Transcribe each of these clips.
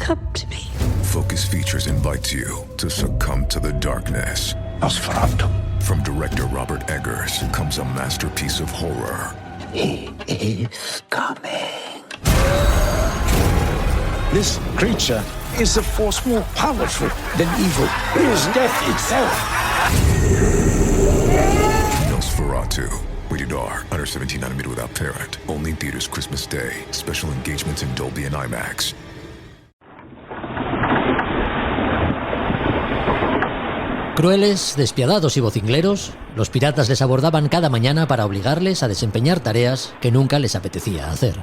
come to me. Focus Features invites you to succumb to the darkness. Nosferatu. From director Robert Eggers comes a masterpiece of horror. He is coming. This creature is a force more powerful than evil. It is death itself. Nosferatu. Rated R. Under 17 nanometer without parent. Only in theaters Christmas Day. Special engagements in Dolby and IMAX. Crueles, despiadados y vocingleros, los piratas les abordaban cada mañana para obligarles a desempeñar tareas que nunca les apetecía hacer.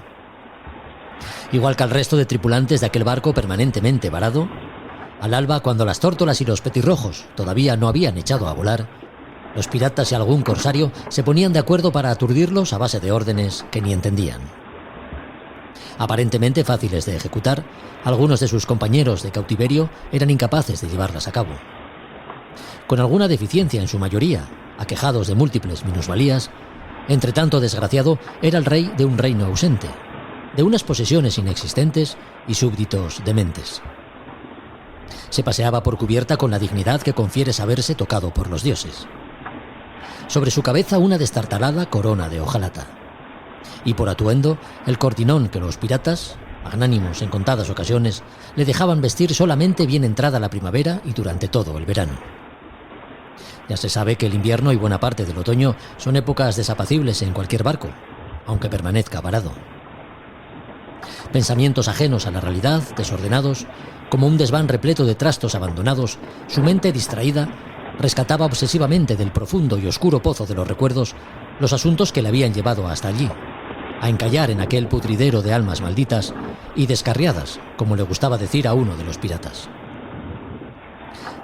Igual que al resto de tripulantes de aquel barco permanentemente varado, al alba, cuando las tórtolas y los petirrojos todavía no habían echado a volar, los piratas y algún corsario se ponían de acuerdo para aturdirlos a base de órdenes que ni entendían. Aparentemente fáciles de ejecutar, algunos de sus compañeros de cautiverio eran incapaces de llevarlas a cabo. Con alguna deficiencia en su mayoría, aquejados de múltiples minusvalías, entre tanto desgraciado era el rey de un reino ausente, de unas posesiones inexistentes y súbditos dementes. Se paseaba por cubierta con la dignidad que confiere saberse tocado por los dioses. Sobre su cabeza una destartalada corona de hojalata. Y por atuendo, el cortinón que los piratas, magnánimos en contadas ocasiones, le dejaban vestir solamente bien entrada la primavera y durante todo el verano. Ya se sabe que el invierno y buena parte del otoño son épocas desapacibles en cualquier barco, aunque permanezca varado. Pensamientos ajenos a la realidad, desordenados, como un desván repleto de trastos abandonados, su mente distraída rescataba obsesivamente del profundo y oscuro pozo de los recuerdos los asuntos que le habían llevado hasta allí, a encallar en aquel pudridero de almas malditas y descarriadas, como le gustaba decir a uno de los piratas.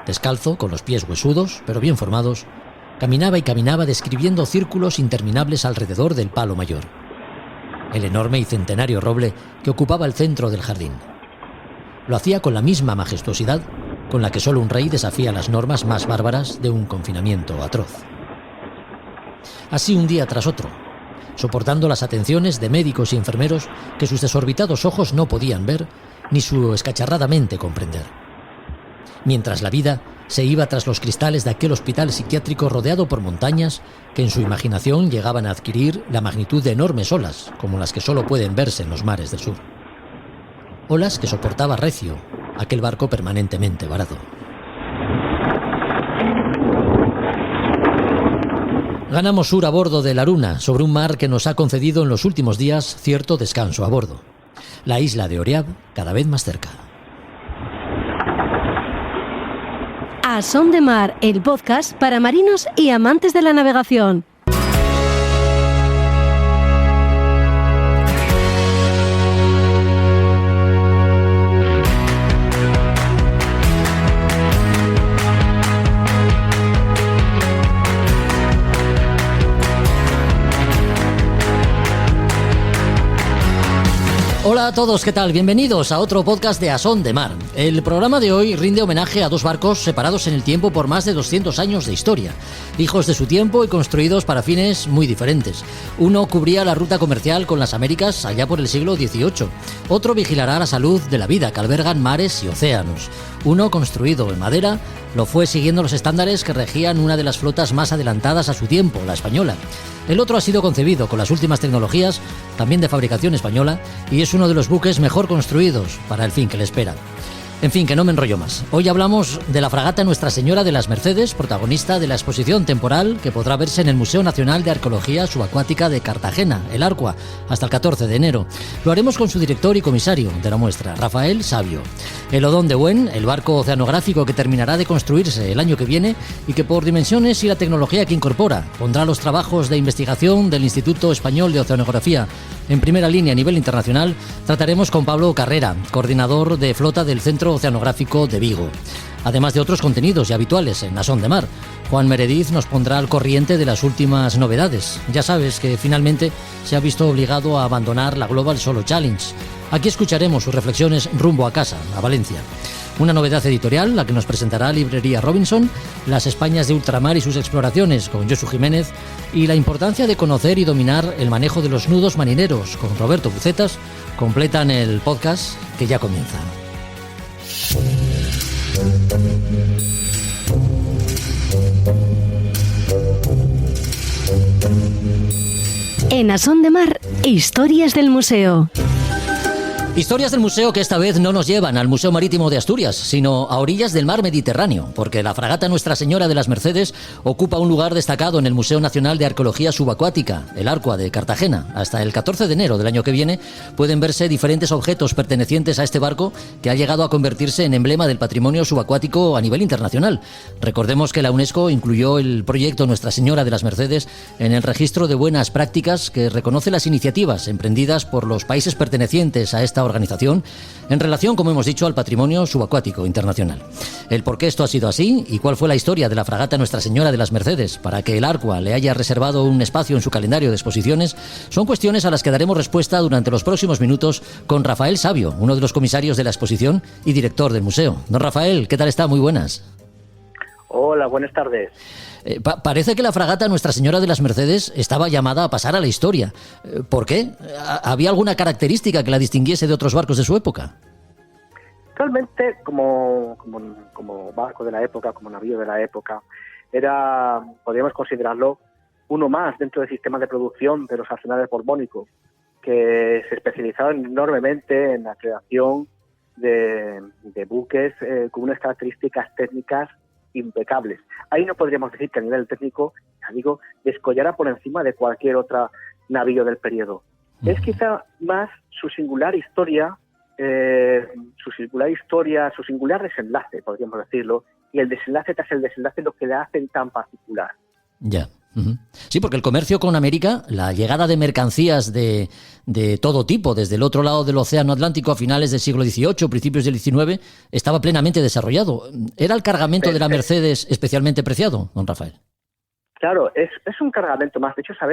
Descalzo, con los pies huesudos, pero bien formados, caminaba y caminaba describiendo círculos interminables alrededor del palo mayor, el enorme y centenario roble que ocupaba el centro del jardín. Lo hacía con la misma majestuosidad con la que solo un rey desafía las normas más bárbaras de un confinamiento atroz. Así un día tras otro, soportando las atenciones de médicos y enfermeros que sus desorbitados ojos no podían ver ni su escacharrada mente comprender. Mientras la vida se iba tras los cristales de aquel hospital psiquiátrico rodeado por montañas que en su imaginación llegaban a adquirir la magnitud de enormes olas, como las que solo pueden verse en los mares del sur. Olas que soportaba recio aquel barco permanentemente varado. Ganamos sur a bordo de la Luna, sobre un mar que nos ha concedido en los últimos días cierto descanso a bordo. La isla de Oreab, cada vez más cerca. A Son de Mar, el podcast para marinos y amantes de la navegación. Hola a todos, ¿qué tal? Bienvenidos a otro podcast de A Son de Mar. El programa de hoy rinde homenaje a dos barcos separados en el tiempo por más de 200 años de historia, hijos de su tiempo y construidos para fines muy diferentes. Uno cubría la ruta comercial con las Américas allá por el siglo XVIII, otro vigilará la salud de la vida que albergan mares y océanos. Uno, construido en madera, lo fue siguiendo los estándares que regían una de las flotas más adelantadas a su tiempo, la española. El otro ha sido concebido con las últimas tecnologías, también de fabricación española, y es uno de los buques mejor construidos para el fin que le espera. En fin, que no me enrollo más. Hoy hablamos de la fragata Nuestra Señora de las Mercedes, protagonista de la exposición temporal que podrá verse en el Museo Nacional de Arqueología Subacuática de Cartagena, el Arcua, hasta el 14 de enero. Lo haremos con su director y comisario de la muestra, Rafael Sabio. El Odón de Buen, el barco oceanográfico que terminará de construirse el año que viene y que por dimensiones y la tecnología que incorpora pondrá los trabajos de investigación del Instituto Español de Oceanografía en primera línea a nivel internacional. Trataremos con Pablo Carrera, coordinador de flota del Centro Oceanográfico de Vigo. Además de otros contenidos ya habituales en A Son de Mar, Juan Merediz nos pondrá al corriente de las últimas novedades. Ya sabes que finalmente se ha visto obligado a abandonar la Global Solo Challenge. Aquí escucharemos sus reflexiones rumbo a casa, a Valencia. Una novedad editorial, la que nos presentará Librería Robinson, las Españas de ultramar y sus exploraciones con Josu Jiménez, y la importancia de conocer y dominar el manejo de los nudos marineros con Roberto Bucetas, completan el podcast que ya comienza. En A Son de Mar, historias del museo. Historias del museo que esta vez no nos llevan al Museo Marítimo de Asturias, sino a orillas del mar Mediterráneo, porque la fragata Nuestra Señora de las Mercedes ocupa un lugar destacado en el Museo Nacional de Arqueología Subacuática, el Arcua de Cartagena. Hasta el 14 de enero del año que viene pueden verse diferentes objetos pertenecientes a este barco que ha llegado a convertirse en emblema del patrimonio subacuático a nivel internacional. Recordemos que la UNESCO incluyó el proyecto Nuestra Señora de las Mercedes en el registro de buenas prácticas que reconoce las iniciativas emprendidas por los países pertenecientes a esta organización en relación, como hemos dicho, al patrimonio subacuático internacional. El por qué esto ha sido así y cuál fue la historia de la fragata Nuestra Señora de las Mercedes para que el Arcua le haya reservado un espacio en su calendario de exposiciones son cuestiones a las que daremos respuesta durante los próximos minutos con Rafael Sabio, uno de los comisarios de la exposición y director del museo. Don Rafael, ¿qué tal está? Muy buenas. Hola, buenas tardes. Parece que la fragata Nuestra Señora de las Mercedes estaba llamada a pasar a la historia. ¿Por qué? ¿Había alguna característica que la distinguiese de otros barcos de su época? Realmente, como barco de la época, como navío de la época, podríamos considerarlo uno más dentro del sistema de producción de los arsenales borbónicos, que se especializaban enormemente en la creación de buques con unas características técnicas impecables. Ahí no podríamos decir que a nivel técnico, ya digo, descollara por encima de cualquier otro navío del periodo. Es quizá más su singular historia, su singular desenlace, podríamos decirlo, y el desenlace tras el desenlace lo que le hacen tan particular. Ya. Sí, porque el comercio con América, la llegada de mercancías de todo tipo, desde el otro lado del Océano Atlántico a finales del siglo XVIII, principios del XIX, estaba plenamente desarrollado. ¿Era el cargamento de la Mercedes especialmente preciado, don Rafael? Claro, es un cargamento más. De hecho, a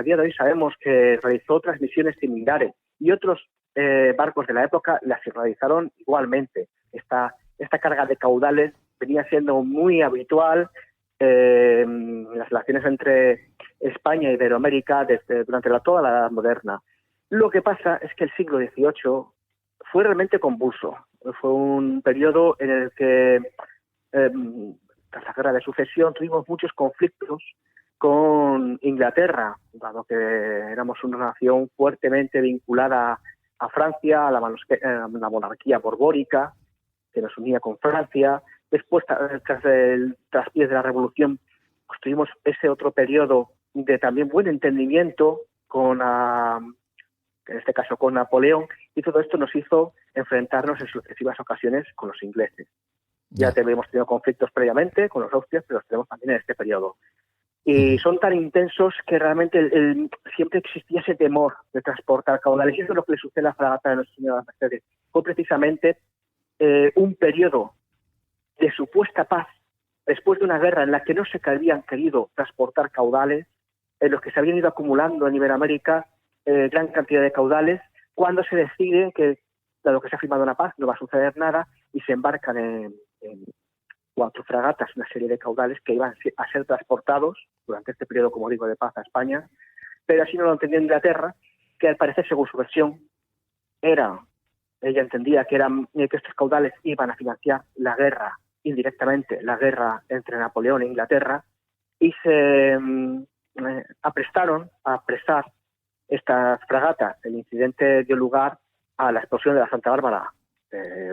día de hoy sabemos que realizó otras misiones similares y otros barcos de la época las realizaron igualmente. Esta carga de caudales venía siendo muy habitual las relaciones entre España y Iberoamérica durante toda la Edad Moderna. Lo que pasa es que el siglo XVIII fue realmente convulso. Fue un periodo en el que, tras la Guerra de Sucesión, tuvimos muchos conflictos con Inglaterra, dado que éramos una nación fuertemente vinculada a Francia, a la monarquía borbónica, que nos unía con Francia. Después, tras el traspiés de la Revolución, pues tuvimos ese otro periodo de también buen entendimiento en este caso con Napoleón, y todo esto nos hizo enfrentarnos en sucesivas ocasiones con los ingleses. Ya hemos tenido conflictos previamente con los austrias, pero los tenemos también en este periodo. Y son tan intensos que realmente siempre existía ese temor de transportar caudales. Y eso es lo que le sucede a la fragata de Nuestra Señora de las Mercedes. Fue precisamente un periodo de supuesta paz, después de una guerra en la que no se habían querido transportar caudales, en los que se habían ido acumulando en Iberoamérica gran cantidad de caudales, cuando se decide que, dado que se ha firmado una paz, no va a suceder nada, y se embarcan en 4 fragatas, una serie de caudales que iban a ser transportados durante este periodo, como digo, de paz a España, pero así no lo entendía Inglaterra, que al parecer, según su versión, ella entendía que estos caudales iban a financiar la guerra, indirectamente la guerra entre Napoleón e Inglaterra, y se aprestaron a apresar estas fragatas. El incidente dio lugar a la explosión de la Santa Bárbara,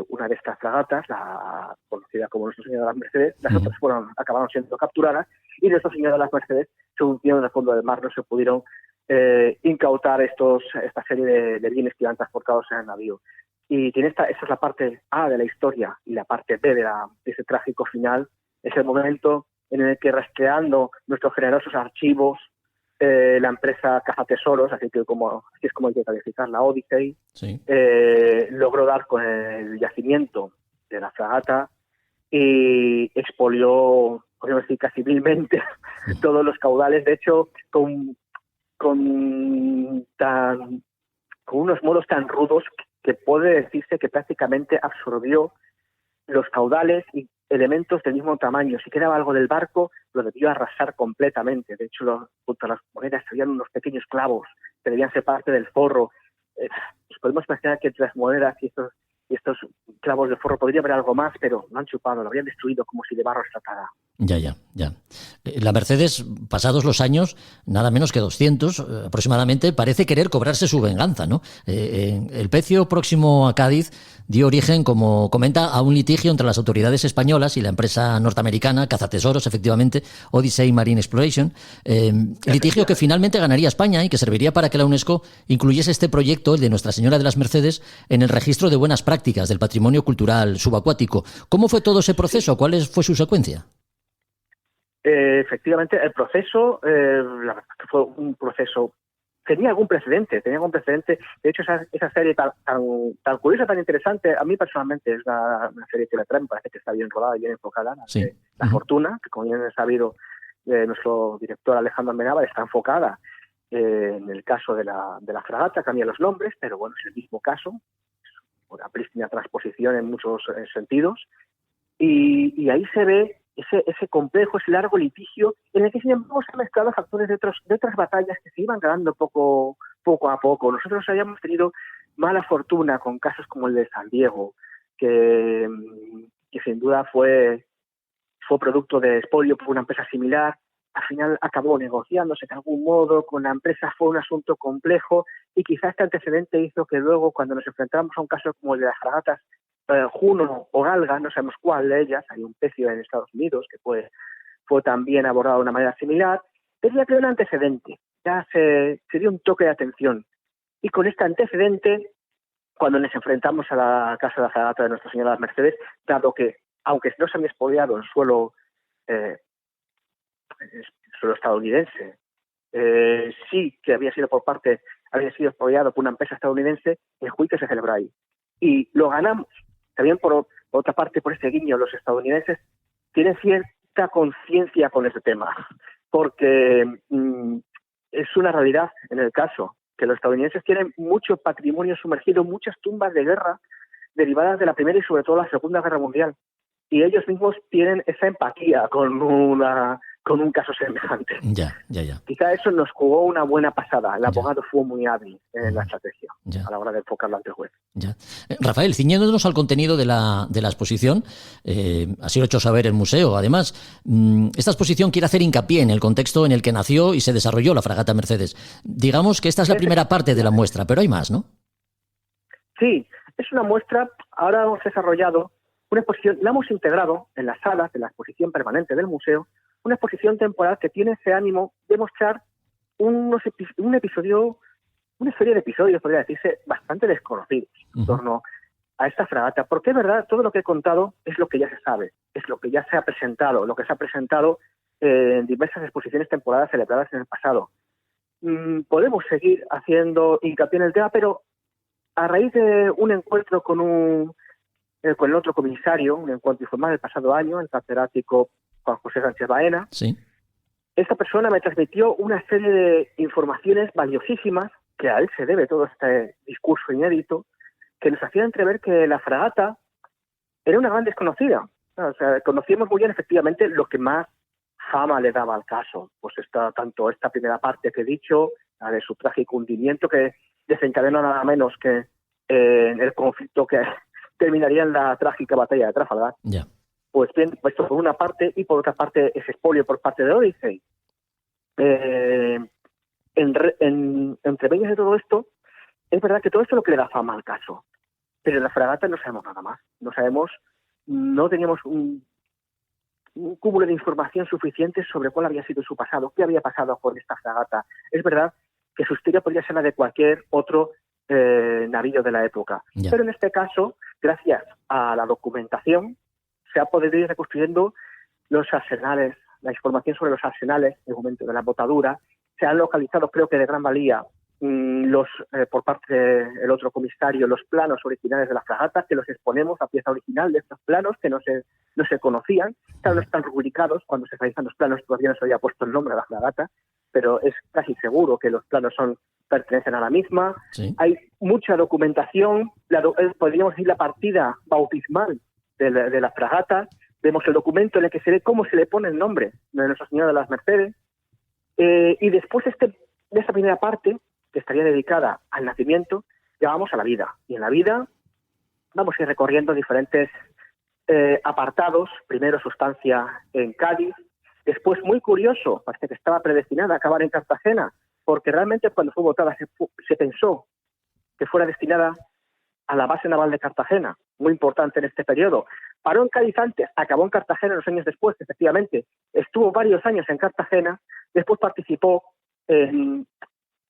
una de estas fragatas, la conocida como Nuestra Señora de las Mercedes. Las otras acabaron siendo capturadas, y Nuestra Señora de las Mercedes se hundieron en el fondo del mar. No se pudieron incautar esta serie de bienes que iban transportados en el navío. Y esa es la parte A de la historia, y la parte B de ese trágico final es el momento en el que, rastreando nuestros generosos archivos, la empresa Cazatesoros, así es como hay que calificar la Odyssey, sí, logró dar con el yacimiento de la fragata y expolió, podemos decir, casi vilmente todos los caudales. De hecho, con unos modos tan rudos que puede decirse que prácticamente absorbió los caudales y elementos del mismo tamaño. Si quedaba algo del barco, lo debió arrasar completamente. De hecho, junto a las monedas habían unos pequeños clavos que debían ser parte del forro. Nos podemos imaginar que entre las monedas y estos clavos de forro, podría haber algo más, pero lo han chupado, lo habrían destruido como si de barro se tratara. Ya. La Mercedes, pasados los años, nada menos que 200 aproximadamente, parece querer cobrarse su venganza, ¿no? El pecio próximo a Cádiz dio origen, como comenta, a un litigio entre las autoridades españolas y la empresa norteamericana, cazatesoros, efectivamente, Odyssey Marine Exploration, litigio que finalmente ganaría España y que serviría para que la UNESCO incluyese este proyecto, el de Nuestra Señora de las Mercedes, en el registro de buenas prácticas del patrimonio cultural subacuático. ¿Cómo fue todo ese proceso? ¿Cuál fue su secuencia? Efectivamente, el proceso, la verdad que fue un proceso, tenía algún precedente. De hecho, esa serie tan curiosa, tan interesante, a mí personalmente es una serie que me parece que está bien rodada y bien enfocada. Sí. La Fortuna, que como bien he sabido, nuestro director Alejandro Amenábar está enfocada en el caso de la fragata, cambia los nombres, pero bueno, es el mismo caso, una prístina transposición en muchos sentidos, y ahí se ve ese complejo, ese largo litigio en el que sin embargo se han mezclado factores de otras batallas que se iban ganando poco a poco. Nosotros habíamos tenido mala fortuna con casos como el de San Diego, que sin duda fue producto de expolio por una empresa similar. Al final acabó negociándose de algún modo con la empresa, fue un asunto complejo, y quizás este antecedente hizo que luego, cuando nos enfrentamos a un caso como el de las fragatas Juno o Galga, no sabemos cuál de ellas, hay un pecio en Estados Unidos que fue también abordado de una manera similar, pero ya creó un antecedente, ya se dio un toque de atención, y con este antecedente, cuando nos enfrentamos a la casa de la fragata de Nuestra Señora de las Mercedes, dado que, aunque no se había expoliado en suelo estadounidense, sí que había sido expoliado por una empresa estadounidense, el juicio se celebró ahí. Y lo ganamos. También, por otra parte, por este guiño, los estadounidenses tienen cierta conciencia con ese tema, porque es una realidad en el caso que los estadounidenses tienen mucho patrimonio sumergido, muchas tumbas de guerra derivadas de la Primera y sobre todo la Segunda Guerra Mundial. Y ellos mismos tienen esa empatía con un caso semejante. Ya. Quizá eso nos jugó una buena pasada. El abogado fue muy hábil en la estrategia a la hora de enfocarlo ante el juez. Ya. Rafael, ciñéndonos al contenido de la exposición, así lo ha hecho saber el museo. Además, esta exposición quiere hacer hincapié en el contexto en el que nació y se desarrolló la fragata Mercedes. Digamos que esta es la primera parte de la muestra, pero hay más, ¿no? Sí, es una muestra. Ahora hemos desarrollado una exposición, la hemos integrado en las salas de la exposición permanente del museo, una exposición temporal que tiene ese ánimo de mostrar una serie de episodios, podría decirse, bastante desconocidos en torno a esta fragata, porque es verdad, todo lo que he contado es lo que ya se sabe, es lo que ya se ha presentado, lo que se ha presentado en diversas exposiciones temporales celebradas en el pasado. Podemos seguir haciendo hincapié en el tema, pero a raíz de un encuentro con el otro comisario, un encuentro informal el pasado año, el catedrático Juan José Sánchez Baena, sí. Esta persona me transmitió una serie de informaciones valiosísimas, que a él se debe todo este discurso inédito, que nos hacía entrever que la fragata era una gran desconocida. O sea, conocíamos muy bien efectivamente lo que más fama le daba al caso. Pues tanto esta primera parte que he dicho, la de su trágico hundimiento, que desencadenó nada menos que el conflicto que terminaría en la trágica batalla de Trafalgar. Yeah. Pues bien, esto por una parte, y por otra parte ese expolio por parte de Odyssey. Entre medias de todo esto, es verdad que todo esto es lo que le da fama al caso, pero en la fragata no sabemos nada más. No teníamos un cúmulo de información suficiente sobre cuál había sido su pasado, qué había pasado con esta fragata. Es verdad que su historia podría ser la de cualquier otro navío de la época, pero en este caso, gracias a la documentación, se ha podido ir reconstruyendo los arsenales, la información sobre los arsenales en el momento de la botadura. Se han localizado, creo que de gran valía, por parte del otro comisario, los planos originales de la fragata, que los exponemos, la pieza original de estos planos que no se conocían. Claro, no están rubricados. Cuando se realizan los planos todavía no se había puesto el nombre de la fragata, pero es casi seguro que los planos pertenecen a la misma. Sí. Hay mucha documentación. Podríamos decir la partida bautismal de la fragata. Vemos el documento en el que se ve cómo se le pone el nombre de Nuestra Señora de las Mercedes. Y después de esta primera parte, que estaría dedicada al nacimiento, ya vamos a la vida. Y en la vida vamos a ir recorriendo diferentes apartados. Primero su estancia en Cádiz, después, muy curioso, parece que estaba predestinada a acabar en Cartagena, porque realmente cuando fue votada se pensó que fuera destinada a la base naval de Cartagena, muy importante en este periodo. Paró en Cádiz antes, acabó en Cartagena unos años después, efectivamente. Estuvo varios años en Cartagena, después participó en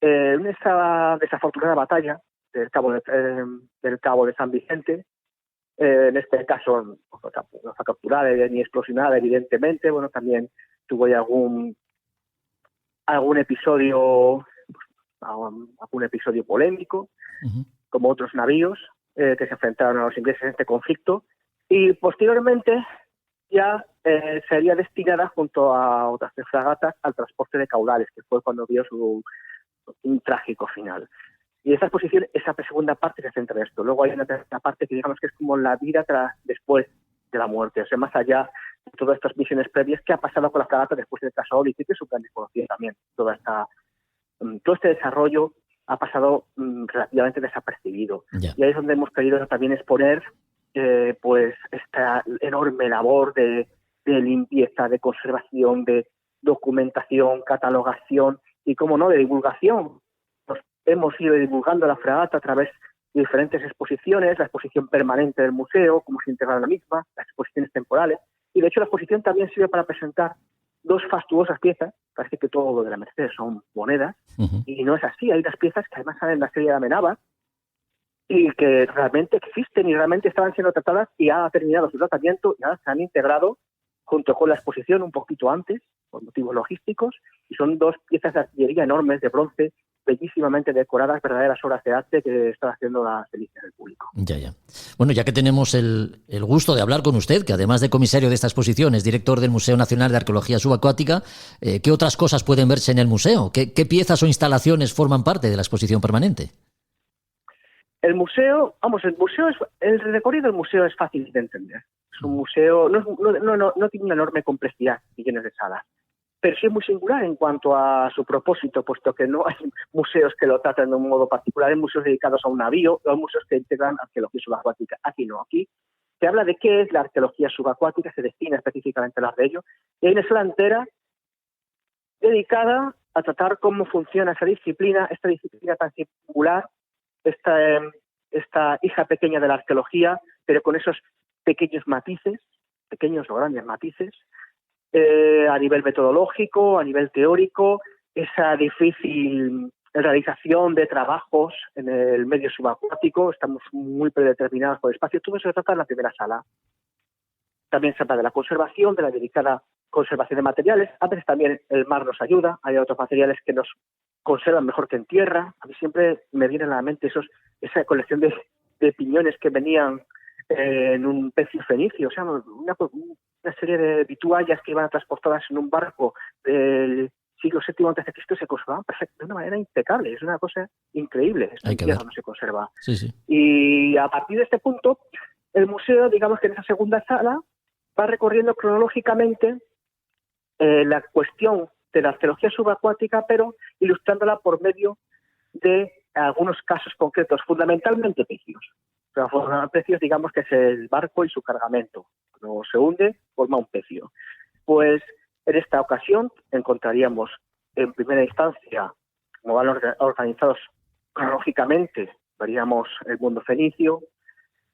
esa desafortunada batalla del Cabo de San Vicente. En este caso no fue capturada ni explosionada, evidentemente. Bueno, también tuvo ya algún episodio polémico, como otros navíos que se enfrentaron a los ingleses en este conflicto, y posteriormente ya sería destinada junto a otras 3 fragatas al transporte de caudales, que fue cuando vio un trágico final. Y esa exposición, esa segunda parte se centra en esto. Luego hay una tercera parte que digamos que es como la vida después de la muerte, o sea, más allá de todas estas misiones previas, ¿qué ha pasado con la fragata después del caso Odyssey, que es un gran desconocido también? Todo este desarrollo ha pasado relativamente desapercibido. Yeah. Y ahí es donde hemos querido también exponer pues esta enorme labor de limpieza, de conservación, de documentación, catalogación y, como no, de divulgación. Hemos ido divulgando la fragata a través de diferentes exposiciones, la exposición permanente del museo, cómo se integra la misma, las exposiciones temporales, y de hecho la exposición también sirve para presentar 2 fastuosas piezas. Parece que todo lo de la Merced son monedas, y no es así. Hay 2 piezas que además salen en la serie de Amenábar y que realmente existen y realmente estaban siendo tratadas, y ha terminado su tratamiento, ya se han integrado junto con la exposición un poquito antes, por motivos logísticos, y son 2 piezas de artillería enormes de bronce, bellísimamente decoradas, verdaderas obras de arte que están haciendo las delicias del público. Ya. Bueno, ya que tenemos el gusto de hablar con usted, que además de comisario de esta exposición es director del Museo Nacional de Arqueología Subacuática, ¿qué otras cosas pueden verse en el museo? ¿Qué piezas o instalaciones forman parte de la exposición permanente? El recorrido del museo es fácil de entender. Es un museo, no tiene una enorme complejidad, millones de salas, pero sí es muy singular en cuanto a su propósito, puesto que no hay museos que lo tratan de un modo particular. Hay museos dedicados a un navío, hay museos que integran arqueología subacuática. Aquí no, aquí se habla de qué es la arqueología subacuática, se destina específicamente a hablar de ello, y hay una sala entera dedicada a tratar cómo funciona esta disciplina tan singular, esta hija pequeña de la arqueología, pero con esos pequeños matices, pequeños o grandes matices, a nivel metodológico, a nivel teórico, esa difícil realización de trabajos en el medio subacuático. Estamos muy predeterminados por el espacio. Todo eso se trata en la primera sala. También se habla de la conservación, de la delicada conservación de materiales. A veces también el mar nos ayuda. Hay otros materiales que nos conservan mejor que en tierra. A mí siempre me viene a la mente esa colección de piñones que venían en un pecio fenicio, o sea, una serie de vituallas que iban transportadas en un barco del siglo VII a.C. se conservaban de una manera impecable. Es una cosa increíble. En tierra no se conserva. Sí. Y a partir de este punto, el museo, digamos que en esa segunda sala, va recorriendo cronológicamente la cuestión de la arqueología subacuática, pero ilustrándola por medio de algunos casos concretos, fundamentalmente pecios. Pecios, digamos que es el barco y su cargamento. Cuando se hunde, forma un pecio. Pues en esta ocasión encontraríamos en primera instancia, como van organizados cronológicamente, veríamos el mundo fenicio.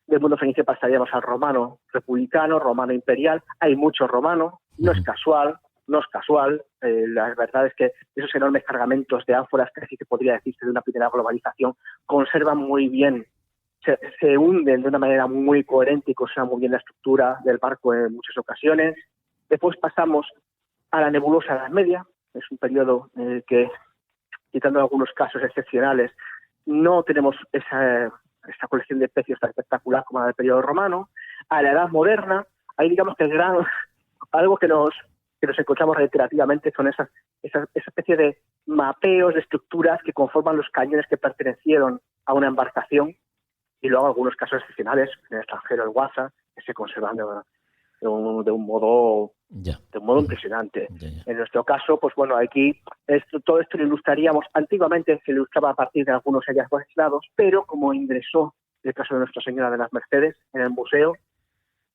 Del mundo fenicio pasaríamos al romano republicano, romano imperial. Hay mucho romano, no es casual. La verdad es que esos enormes cargamentos de ánforas, que así que podría decirse de una primera globalización, conservan muy bien, se hunden de una manera muy coherente y conservan muy bien la estructura del barco en muchas ocasiones. Después pasamos a la nebulosa Edad Media. Es un periodo en el que, quitando algunos casos excepcionales, no tenemos esa colección de pecios tan espectacular como la del periodo romano. A la Edad Moderna, ahí digamos que algo que nos encontramos reiterativamente son esa especie de mapeos de estructuras que conforman los cañones que pertenecieron a una embarcación, y luego algunos casos excepcionales en el extranjero, el Guasa, que se conservan de un modo impresionante. Ya. En nuestro caso, pues bueno, aquí todo esto lo ilustraríamos. Antiguamente se ilustraba a partir de algunos hallazgos aislados, pero como ingresó el caso de Nuestra Señora de las Mercedes en el museo,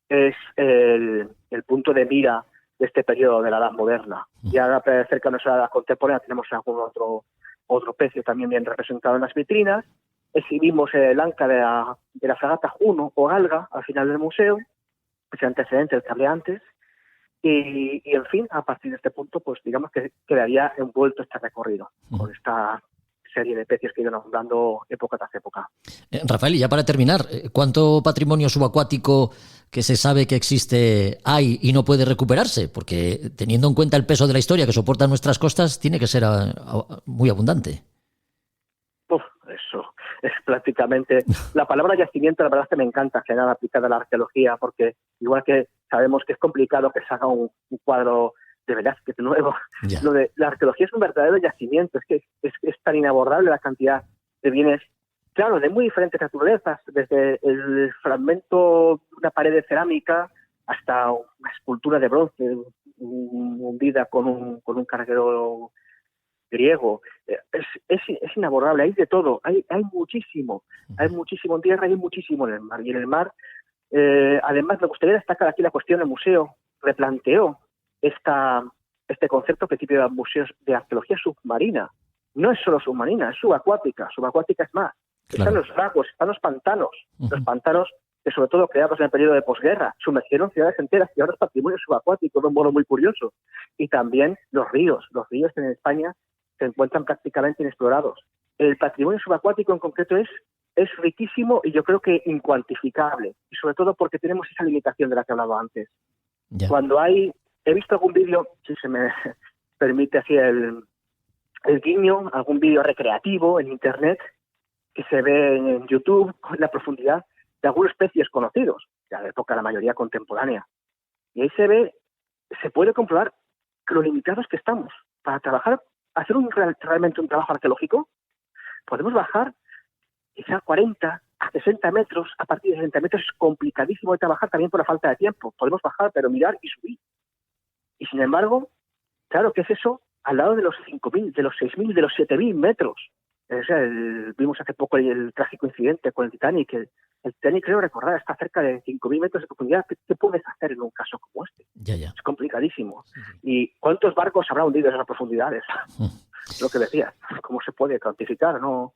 es el punto de mira de este periodo de la Edad Moderna. Ya cercanos a la Edad Contemporánea tenemos algún otro pecio también bien representado en las vitrinas. Exhibimos el anca de la fragata Juno o Galga al final del museo, ese antecedente del que hablé antes, y en fin, a partir de este punto, pues digamos que quedaría envuelto este recorrido con esta serie de pecios que iban nombrando época tras época. Rafael, y ya para terminar, ¿cuánto patrimonio subacuático que se sabe que existe hay y no puede recuperarse? Porque teniendo en cuenta el peso de la historia que soportan nuestras costas, tiene que ser muy abundante. Eso es prácticamente... La palabra yacimiento, la verdad es que me encanta que nada aplicada a la arqueología, porque igual que sabemos que es complicado que se haga un cuadro de Velázquez nuevo, lo de la arqueología es un verdadero yacimiento, es que es tan inabordable la cantidad de bienes, claro, de muy diferentes naturalezas, desde el fragmento de una pared de cerámica hasta una escultura de bronce hundida con un carguero griego. Es inabordable, hay de todo, hay muchísimo en tierra y hay muchísimo en el mar. Y en el mar, además, me gustaría destacar aquí la cuestión del museo, replanteó este concepto que tiene museos de arqueología submarina. No es solo submarina, es subacuática es más. Claro. Están los lagos, están los pantanos que sobre todo creados en el periodo de posguerra, sumergieron ciudades enteras y ahora es patrimonio subacuático de un modo muy curioso. Y también los ríos en España se encuentran prácticamente inexplorados. El patrimonio subacuático en concreto es riquísimo y yo creo que incuantificable, y sobre todo porque tenemos esa limitación de la que hablaba antes. Cuando he visto algún vídeo, si se me permite así el guiño, algún vídeo recreativo en internet que se ve en YouTube con la profundidad de algunas especies conocidos, ya de época la mayoría contemporánea. Y ahí se puede comprobar lo limitados que estamos. Para hacer realmente un trabajo arqueológico, podemos bajar quizá 40 a 60 metros, a partir de 60 metros es complicadísimo de trabajar también por la falta de tiempo. Podemos bajar, pero mirar y subir. Y sin embargo, claro, ¿qué es eso? Al lado de los 5.000, de los 6.000, de los 7.000 metros. O sea, vimos hace poco el trágico incidente con el Titanic. El Titanic, creo recordar, está cerca de 5.000 metros de profundidad. ¿Qué puedes hacer en un caso como este? Es complicadísimo. Sí. ¿Y cuántos barcos habrá hundido en esas profundidades? Lo que decías, ¿cómo se puede cuantificar? No.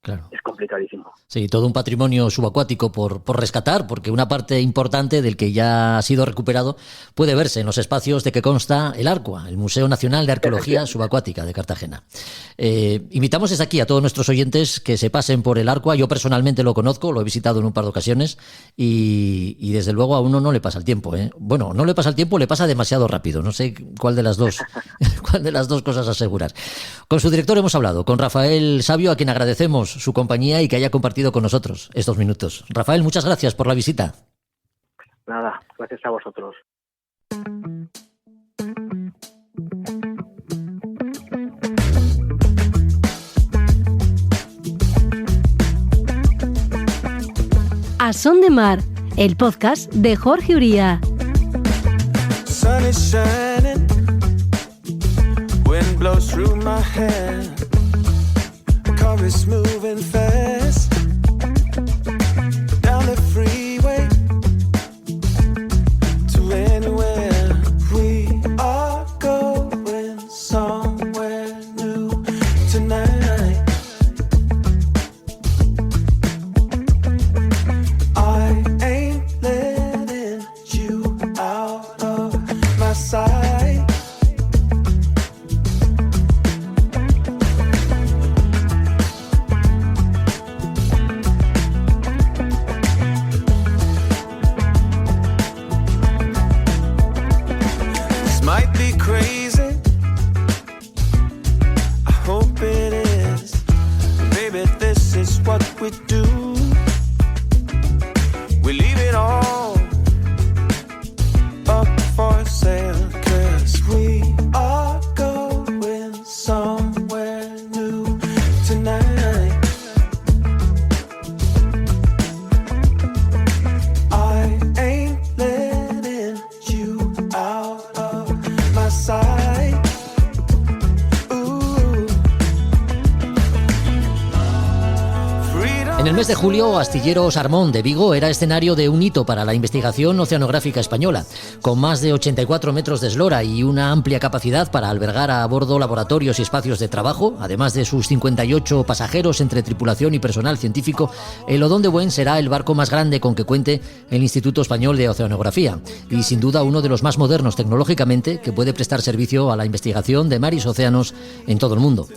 Claro. Es complicadísimo. Sí, todo un patrimonio subacuático por rescatar, porque una parte importante del que ya ha sido recuperado puede verse en los espacios de que consta el ARCUA, el Museo Nacional de Arqueología Subacuática de Cartagena. Invitamos desde aquí a todos nuestros oyentes que se pasen por el ARCUA. Yo personalmente lo conozco, lo he visitado en un par de ocasiones y desde luego a uno no le pasa el tiempo, ¿eh? Bueno, no le pasa el tiempo, le pasa demasiado rápido. No sé cuál de las dos cosas asegurar. Con su director hemos hablado, con Rafael Sabio, a quien agradecemos su compañía y que haya compartido con nosotros estos minutos. Rafael, muchas gracias por la visita. Nada, gracias a vosotros. A Son de Mar, el podcast de Jorge Uría. Sun is shining, wind blows through my hair. Car is moving fast down the freeway to anywhere. We are going somewhere new tonight. I ain't letting you out of my sight. mes de julio, Astillero Sarmón de Vigo era escenario de un hito para la investigación oceanográfica española, con más de 84 metros de eslora y una amplia capacidad para albergar a bordo laboratorios y espacios de trabajo, además de sus 58 pasajeros entre tripulación y personal científico. El Odón de Buen será el barco más grande con que cuente el Instituto Español de Oceanografía y sin duda uno de los más modernos tecnológicamente que puede prestar servicio a la investigación de mares y océanos en todo el mundo.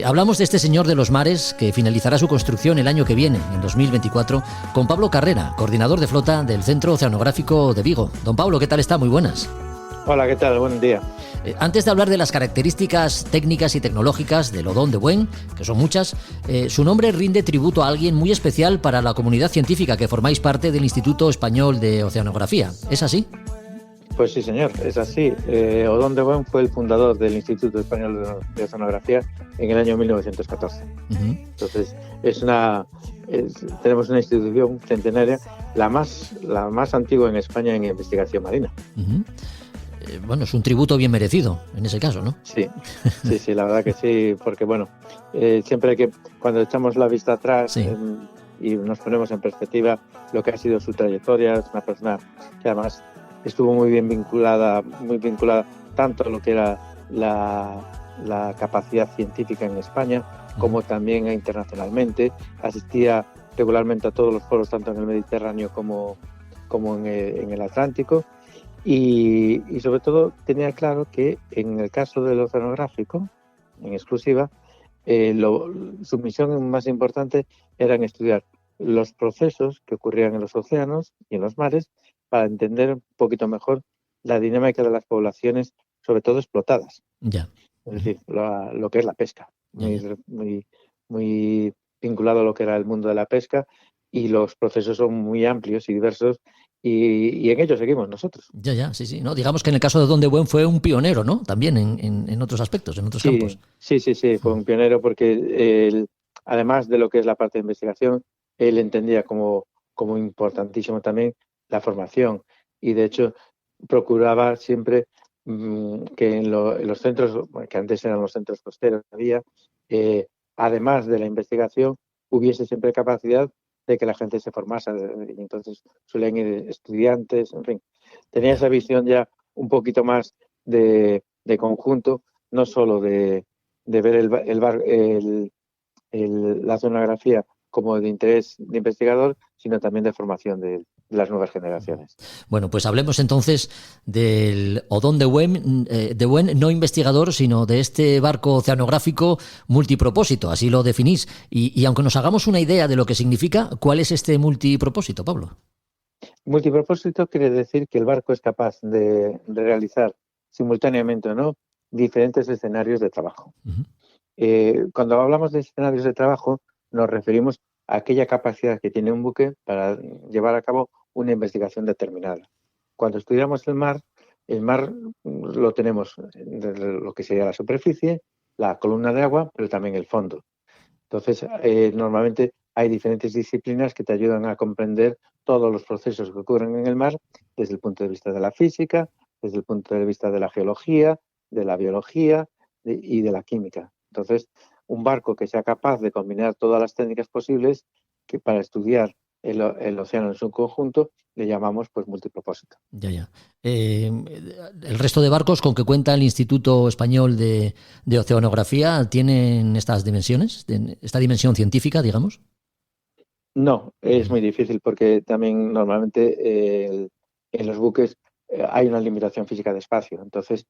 Hablamos de este señor de los mares que finalizará su construcción el año que viene, en 2024, con Pablo Carrera, coordinador de flota del Centro Oceanográfico de Vigo. Don Pablo, ¿qué tal está? Muy buenas. Hola, ¿qué tal? Buen día. Antes de hablar de las características técnicas y tecnológicas del Odón de Buen, que son muchas, su nombre rinde tributo a alguien muy especial para la comunidad científica que formáis parte del Instituto Español de Oceanografía. ¿Es así? Pues sí, señor, es así. Odón de Buen fue el fundador del Instituto Español de Oceanografía en el año 1914. Entonces, tenemos una institución centenaria, la más antigua en España en investigación marina. Bueno, es un tributo bien merecido, en ese caso, ¿no? Sí, la verdad que sí, porque siempre que cuando echamos la vista atrás y nos ponemos en perspectiva lo que ha sido su trayectoria, es una persona que además estuvo muy vinculada tanto a lo que era la capacidad científica en España como también internacionalmente. Asistía regularmente a todos los foros, tanto en el Mediterráneo como en el Atlántico. Y sobre todo tenía claro que en el caso del oceanográfico, en exclusiva, su misión más importante era estudiar los procesos que ocurrían en los océanos y en los mares para entender un poquito mejor la dinámica de las poblaciones, sobre todo explotadas. Ya. Es decir, lo que es la pesca. Muy vinculado a lo que era el mundo de la pesca, y los procesos son muy amplios y diversos. Y en ello seguimos nosotros. Sí. ¿No? Digamos que en el caso de Odón de Buen fue un pionero, ¿no? También en otros aspectos, en otros campos. Sí, fue un pionero porque él, además de lo que es la parte de investigación, él entendía como importantísimo también la formación, y de hecho procuraba siempre que en los centros, que antes eran los centros costeros, además de la investigación, hubiese siempre capacidad de que la gente se formase, y entonces suelen ir estudiantes, en fin. Tenía esa visión ya un poquito más de conjunto, no solo de ver la oceanografía como de interés de investigador, sino también de formación de las nuevas generaciones. Bueno, pues hablemos entonces del Odón de Buen, no investigador, sino de este barco oceanográfico multipropósito, así lo definís. Y aunque nos hagamos una idea de lo que significa, ¿cuál es este multipropósito, Pablo? Multipropósito quiere decir que el barco es capaz de realizar simultáneamente diferentes escenarios de trabajo. Cuando hablamos de escenarios de trabajo, nos referimos a aquella capacidad que tiene un buque para llevar a cabo una investigación determinada. Cuando estudiamos el mar lo tenemos lo que sería la superficie, la columna de agua, pero también el fondo. Entonces, normalmente hay diferentes disciplinas que te ayudan a comprender todos los procesos que ocurren en el mar desde el punto de vista de la física, desde el punto de vista de la geología, de la biología y de la química. Entonces, un barco que sea capaz de combinar todas las técnicas posibles, que para estudiar el océano en su conjunto le llamamos multipropósito. ¿El resto de barcos con que cuenta el Instituto Español de Oceanografía tienen estas dimensiones, esta dimensión científica, digamos? No, es muy difícil porque también normalmente en los buques hay una limitación física de espacio. Entonces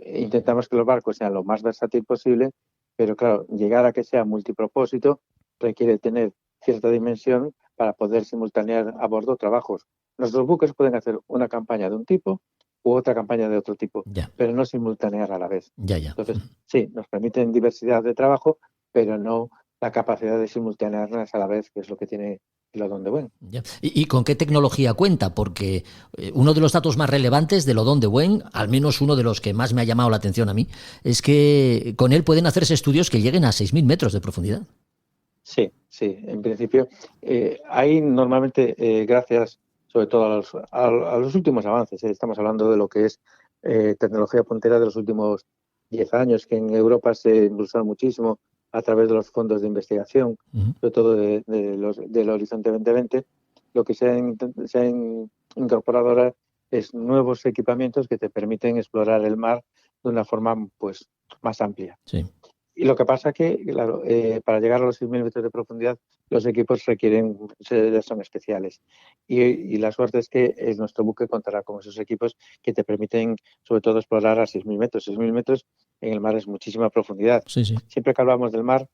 intentamos que los barcos sean lo más versátil posible, pero claro, llegar a que sea multipropósito requiere tener cierta dimensión para poder simultanear a bordo trabajos. Nuestros buques pueden hacer una campaña de un tipo u otra campaña de otro tipo, pero no simultanear a la vez. Entonces, sí, nos permiten diversidad de trabajo, pero no la capacidad de simultanearlas a la vez, que es lo que tiene el Odón de Buen. ¿Y con qué tecnología cuenta? Porque uno de los datos más relevantes del Odón de Buen, al menos uno de los que más me ha llamado la atención a mí, es que con él pueden hacerse estudios que lleguen a 6.000 metros de profundidad. Sí, en principio. Hay normalmente, gracias sobre todo a los últimos avances, estamos hablando de lo que es tecnología puntera de los últimos 10 años, que en Europa se impulsaron muchísimo a través de los fondos de investigación, sobre todo del Horizonte 2020, lo que se han incorporado ahora es nuevos equipamientos que te permiten explorar el mar de una forma pues más amplia. Sí. Y lo que pasa que, claro, para llegar a los 6.000 metros de profundidad, los equipos son especiales. Y la suerte es que nuestro buque contará con esos equipos que te permiten, sobre todo, explorar a 6.000 metros. 6.000 metros en el mar es muchísima profundidad. Sí, sí. Siempre que hablamos del mar,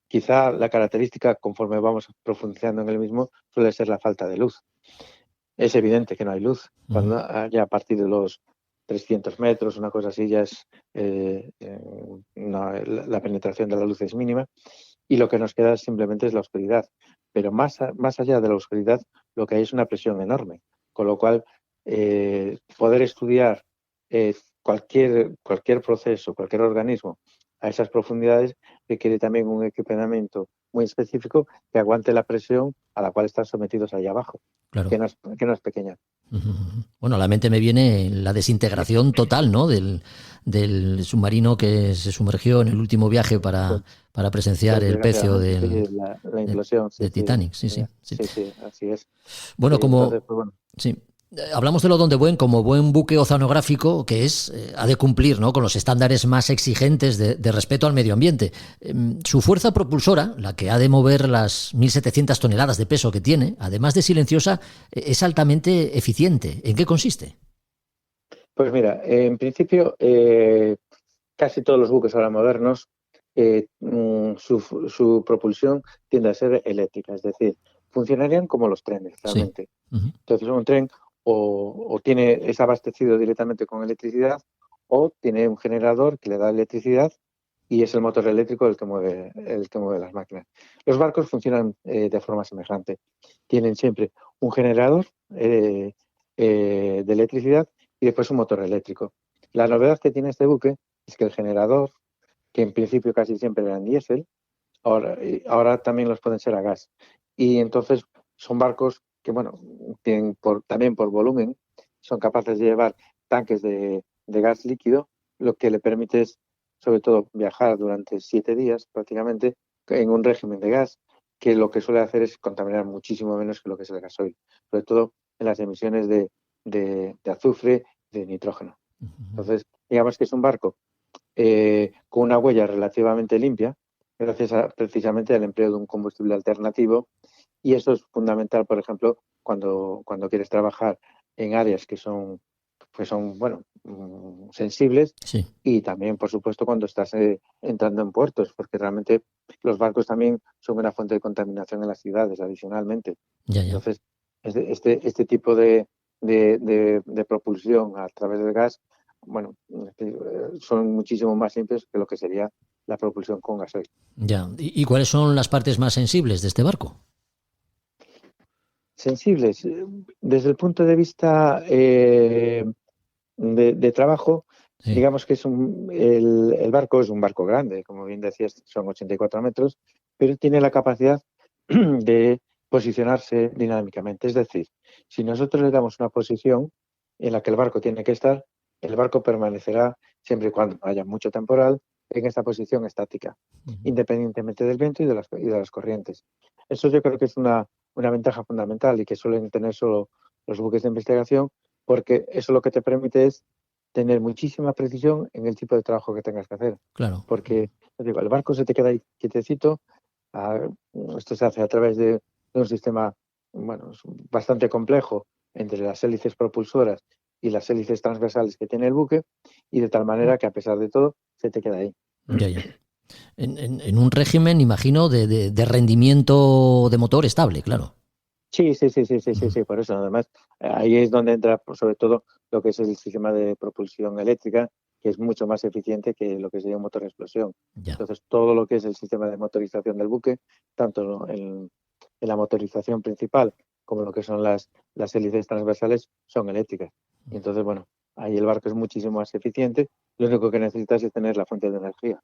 quizá la característica, conforme vamos profundizando en el mismo, suele ser la falta de luz. Es evidente que no hay luz. Cuando ya a partir de los 300 metros, una cosa así, ya es la penetración de la luz es mínima y lo que nos queda simplemente es la oscuridad. Pero más allá de la oscuridad, lo que hay es una presión enorme, con lo cual poder estudiar cualquier proceso, cualquier organismo a esas profundidades requiere también un equipamiento muy específico que aguante la presión a la cual están sometidos allá abajo, claro. que no es pequeña. Bueno, a la mente me viene la desintegración total, ¿no? del submarino que se sumergió en el último viaje para presenciar el pecio la implosión de Titanic. Sí, así es. Bueno, entonces, sí. Hablamos de lo Donde como buen buque oceanográfico que es, ha de cumplir, ¿no?, con los estándares más exigentes de respeto al medio ambiente. Su fuerza propulsora, la que ha de mover las 1.700 toneladas de peso que tiene, además de silenciosa, es altamente eficiente. ¿En qué consiste? Pues mira, en principio casi todos los buques ahora modernos su propulsión tiende a ser eléctrica, es decir, funcionarían como los trenes realmente. Sí. Entonces un tren o es abastecido directamente con electricidad o tiene un generador que le da electricidad y es el motor eléctrico el que mueve las máquinas. Los barcos funcionan de forma semejante. Tienen siempre un generador de electricidad y después un motor eléctrico. La novedad que tiene este buque es que el generador, que en principio casi siempre eran diésel, ahora también los pueden ser a gas. Y entonces son barcos que, bueno, tienen también por volumen, son capaces de llevar tanques de gas líquido, lo que le permite es, sobre todo, viajar durante 7 días prácticamente en un régimen de gas, que lo que suele hacer es contaminar muchísimo menos que lo que es el gasoil, sobre todo en las emisiones de azufre, de nitrógeno. Entonces, digamos que es un barco con una huella relativamente limpia, gracias precisamente al empleo de un combustible alternativo. Y eso es fundamental, por ejemplo, cuando quieres trabajar en áreas que son sensibles. Sí. Y también, por supuesto, cuando estás entrando en puertos, porque realmente los barcos también son una fuente de contaminación en las ciudades, adicionalmente. Ya. Entonces, este tipo de propulsión a través del gas, bueno, son muchísimo más limpios que lo que sería la propulsión con gasoil. Ya. ¿Y cuáles son las partes más sensibles de este barco? Sensibles. Desde el punto de vista de trabajo, sí. Digamos que el barco es un barco grande, como bien decías, son 84 metros, pero tiene la capacidad de posicionarse dinámicamente. Es decir, si nosotros le damos una posición en la que el barco tiene que estar, el barco permanecerá, siempre y cuando haya mucho temporal, en esta posición estática, independientemente del viento y de las corrientes. Eso yo creo que es una ventaja fundamental y que suelen tener solo los buques de investigación, porque eso lo que te permite es tener muchísima precisión en el tipo de trabajo que tengas que hacer. Claro. Porque el barco se te queda ahí quietecito, esto se hace a través de un sistema bastante complejo entre las hélices propulsoras y las hélices transversales que tiene el buque, y de tal manera que a pesar de todo se te queda ahí. Ya. En un régimen, imagino, de rendimiento de motor estable, claro. Sí, por eso. Además, ahí es donde entra, sobre todo, lo que es el sistema de propulsión eléctrica, que es mucho más eficiente que lo que sería un motor de explosión. Ya. Entonces, todo lo que es el sistema de motorización del buque, tanto en la motorización principal como lo que son las hélices transversales, son eléctricas. Y entonces, bueno, ahí el barco es muchísimo más eficiente. Lo único que necesitas es tener la fuente de energía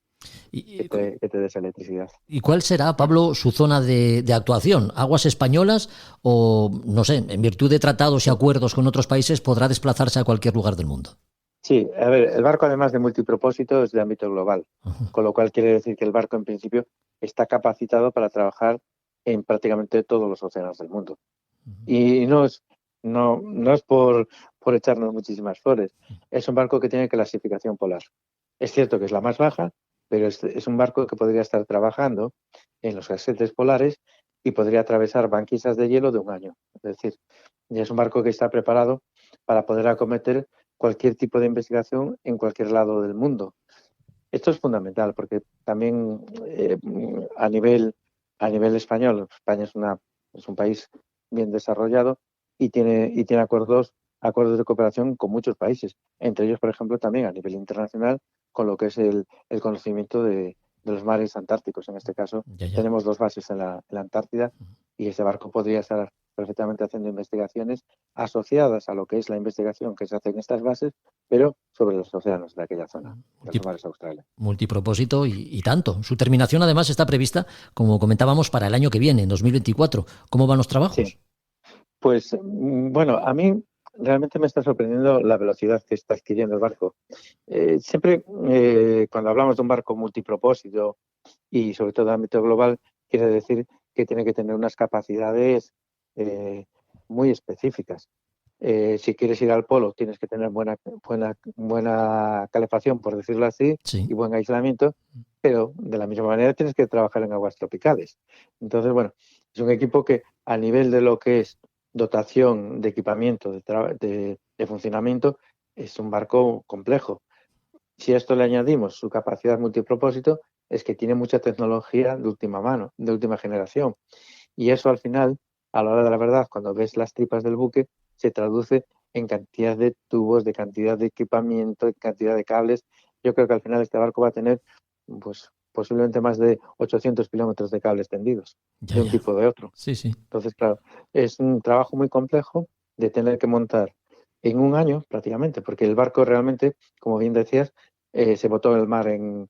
que te dé esa electricidad. ¿Y cuál será, Pablo, su zona de actuación? ¿Aguas españolas o, no sé, en virtud de tratados y acuerdos con otros países, podrá desplazarse a cualquier lugar del mundo? Sí, a ver, el barco además de multipropósito es de ámbito global, Ajá. con lo cual quiere decir que el barco en principio está capacitado para trabajar en prácticamente todos los océanos del mundo. Y no es por echarnos muchísimas flores, es un barco que tiene clasificación polar. Es cierto que es la más baja, pero es un barco que podría estar trabajando en los gasetes polares y podría atravesar banquisas de hielo de un año. Es decir, ya es un barco que está preparado para poder acometer cualquier tipo de investigación en cualquier lado del mundo. Esto es fundamental porque también a nivel español, España es un país bien desarrollado y tiene acuerdos de cooperación con muchos países, entre ellos, por ejemplo, también a nivel internacional con lo que es el conocimiento de los mares antárticos. En este caso, Ya, ya. tenemos 2 bases en la Antártida y ese barco podría estar perfectamente haciendo investigaciones asociadas a lo que es la investigación que se hace en estas bases, pero sobre los océanos de aquella zona, de Multi- los mares australes. Multipropósito y tanto. Su terminación además está prevista, como comentábamos, para el año que viene, en 2024. ¿Cómo van los Sí, trabajos? pues bueno, a mí realmente me está sorprendiendo la velocidad que está adquiriendo el barco. Siempre cuando hablamos de un barco multipropósito y sobre todo de ámbito global, quiere decir que tiene que tener unas capacidades eh, muy específicas. Si quieres ir al polo, tienes que tener buena calefacción, por decirlo así, Sí. y buen aislamiento, pero de la misma manera tienes que trabajar en aguas tropicales. Entonces, bueno, es un equipo que a nivel de lo que es dotación de equipamiento, de funcionamiento, es un barco complejo. Si a esto le añadimos su capacidad multipropósito, es que tiene mucha tecnología de última mano, de última generación. Y eso al final, a la hora de la verdad, cuando ves las tripas del buque, se traduce en cantidad de tubos, de cantidad de equipamiento, de cantidad de cables. Yo creo que al final este barco va a tener pues posiblemente más de 800 kilómetros de cables tendidos, Ya, de un ya. tipo o de otro. Sí, sí. Entonces, claro, es un trabajo muy complejo de tener que montar en un año prácticamente, porque el barco realmente, como bien decías, se botó en el mar en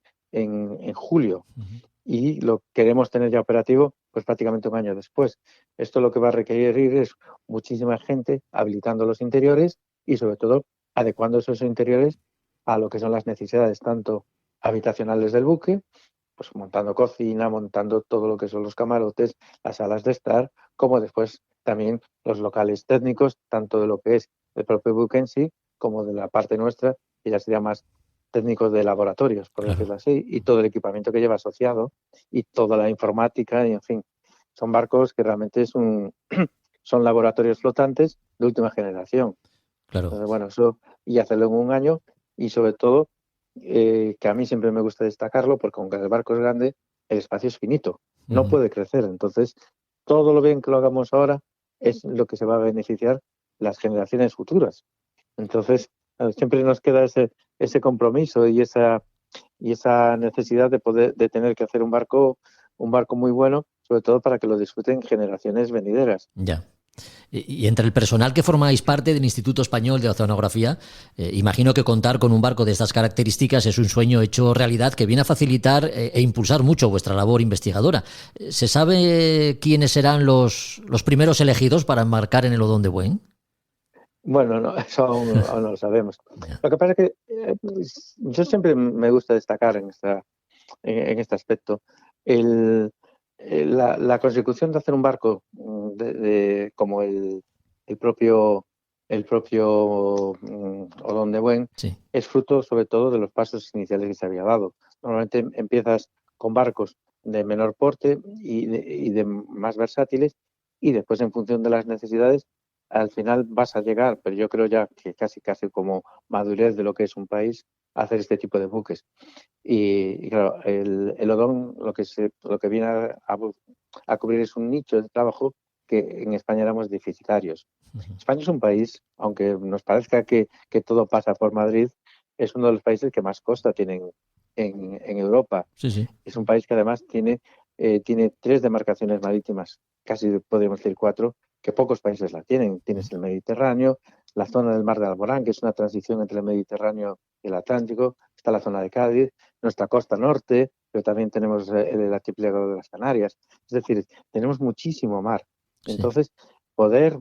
julio y lo queremos tener ya operativo pues prácticamente un año después. Esto lo que va a requerir es muchísima gente habilitando los interiores y sobre todo adecuando esos interiores a lo que son las necesidades tanto habitacionales del buque, pues montando cocina, montando todo lo que son los camarotes, las salas de estar, como después también los locales técnicos, tanto de lo que es el propio buque en sí, como de la parte nuestra, que ya sería más técnicos de laboratorios, por Claro. decirlo así, y todo el equipamiento que lleva asociado y toda la informática, y en fin, son barcos que realmente son laboratorios flotantes de última generación. Claro. Entonces, bueno, eso y hacerlo en un año y sobre todo que a mí siempre me gusta destacarlo porque aunque el barco es grande, el espacio es finito, no Ujú. puede crecer. Entonces, todo lo bien que lo hagamos ahora es lo que se va a beneficiar las generaciones futuras. Entonces, siempre nos queda ese compromiso y esa necesidad de tener que hacer un barco muy bueno, sobre todo para que lo disfruten generaciones venideras. Ya. Y entre el personal que formáis parte del Instituto Español de Oceanografía, imagino que contar con un barco de estas características es un sueño hecho realidad que viene a facilitar e impulsar mucho vuestra labor investigadora. ¿Se sabe quiénes serán los primeros elegidos para embarcar en el Odón de Buen? Bueno, no, eso aún no lo sabemos. Ya. Lo que pasa es que yo siempre me gusta destacar en este aspecto la consecución de hacer un barco como el propio Odón de Buen Sí. es fruto sobre todo de los pasos iniciales que se había dado. Normalmente empiezas con barcos de menor porte y de más versátiles y después en función de las necesidades al final vas a llegar, pero yo creo ya que casi como madurez de lo que es un país, a hacer este tipo de buques. Y claro, el Odón lo que viene a cubrir es un nicho de trabajo que en España éramos deficitarios. España es un país, aunque nos parezca que todo pasa por Madrid, es uno de los países que más costa tienen en Europa. Sí, sí. Es un país que además tiene 3 demarcaciones marítimas, casi podríamos decir 4, que pocos países la tienen. Tienes el Mediterráneo, la zona del Mar de Alborán, que es una transición entre el Mediterráneo y el Atlántico, está la zona de Cádiz, nuestra costa norte, pero también tenemos el archipiélago de las Canarias. Es decir, tenemos muchísimo mar. Sí. Entonces, poder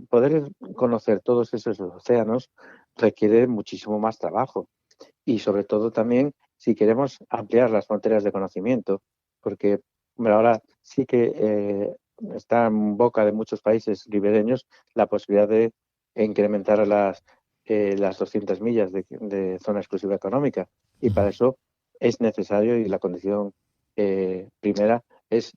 conocer todos esos océanos requiere muchísimo más trabajo. y sobre todo también si queremos ampliar las fronteras de conocimiento, porque ahora sí que está en boca de muchos países ribereños la posibilidad de incrementar las 200 millas de zona exclusiva económica, y para eso es necesario, y la condición primera es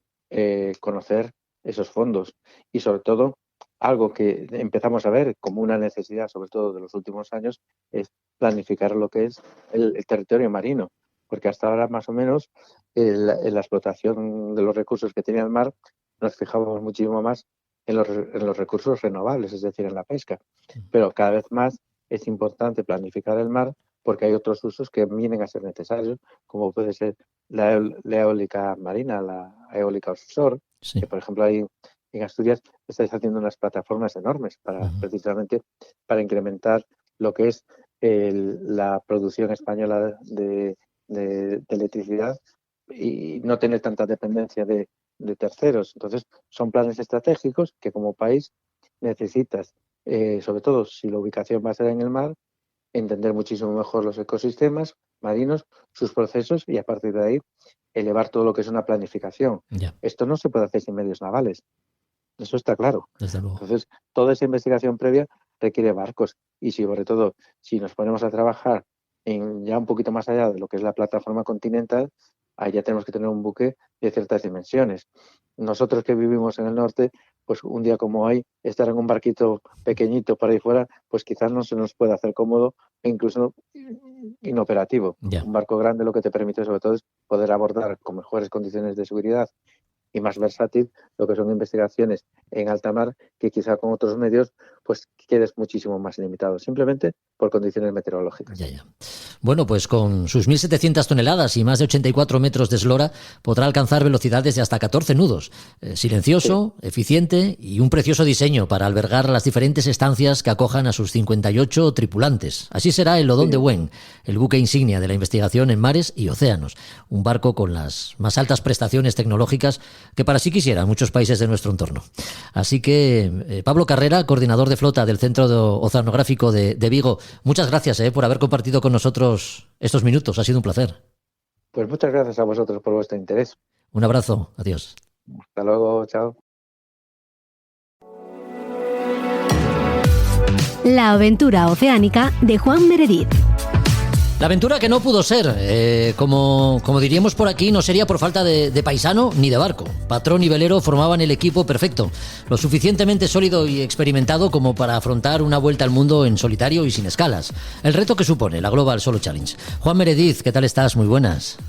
conocer esos fondos, y sobre todo algo que empezamos a ver como una necesidad, sobre todo de los últimos años, es planificar lo que es el territorio marino, porque hasta ahora más o menos en la explotación de los recursos que tenía el mar nos fijábamos muchísimo más en los recursos renovables, es decir, en la pesca, pero cada vez más es importante planificar el mar porque hay otros usos que vienen a ser necesarios, como puede ser la eólica marina, la eólica offshore, que por ejemplo hay en Asturias estáis haciendo unas plataformas enormes precisamente para incrementar lo que es la producción española de electricidad y no tener tanta dependencia de terceros. Entonces, son planes estratégicos que como país necesitas, sobre todo si la ubicación va a ser en el mar, entender muchísimo mejor los ecosistemas marinos, sus procesos, y a partir de ahí elevar todo lo que es una planificación. Esto no se puede hacer sin medios navales. Eso está claro. Desde luego. Entonces, toda esa investigación previa requiere barcos, y sobre todo, si nos ponemos a trabajar ya un poquito más allá de lo que es la plataforma continental, ahí ya tenemos que tener un buque de ciertas dimensiones. Nosotros que vivimos en el norte, pues un día como hoy, estar en un barquito pequeñito por ahí fuera, pues quizás no se nos puede hacer cómodo e incluso inoperativo. Un barco grande lo que te permite sobre todo es poder abordar con mejores condiciones de seguridad y más versátil lo que son investigaciones en alta mar, que quizá con otros medios pues quedes muchísimo más limitado, simplemente por condiciones meteorológicas. Bueno, pues con sus 1.700 toneladas y más de 84 metros de eslora podrá alcanzar velocidades de hasta 14 nudos. Silencioso, eficiente y un precioso diseño para albergar las diferentes estancias que acojan a sus 58 tripulantes. Así será el Odón de Buen, el buque insignia de la investigación en mares y océanos. Un barco con las más altas prestaciones tecnológicas que para sí quisieran muchos países de nuestro entorno. Así que, Pablo Carrera, coordinador de flota del Centro Oceanográfico de Vigo, muchas gracias por haber compartido con nosotros estos minutos. Ha sido un placer. Pues muchas gracias a vosotros por vuestro interés. Un abrazo. Adiós. Hasta luego. Chao. La aventura oceánica de Juan Meredith. La aventura que no pudo ser, como diríamos por aquí, no sería por falta de paisano ni de barco. Patrón y velero formaban el equipo perfecto, lo suficientemente sólido y experimentado como para afrontar una vuelta al mundo en solitario y sin escalas. El reto que supone la Global Solo Challenge. Juan Meredith, ¿qué tal estás? Muy buenas.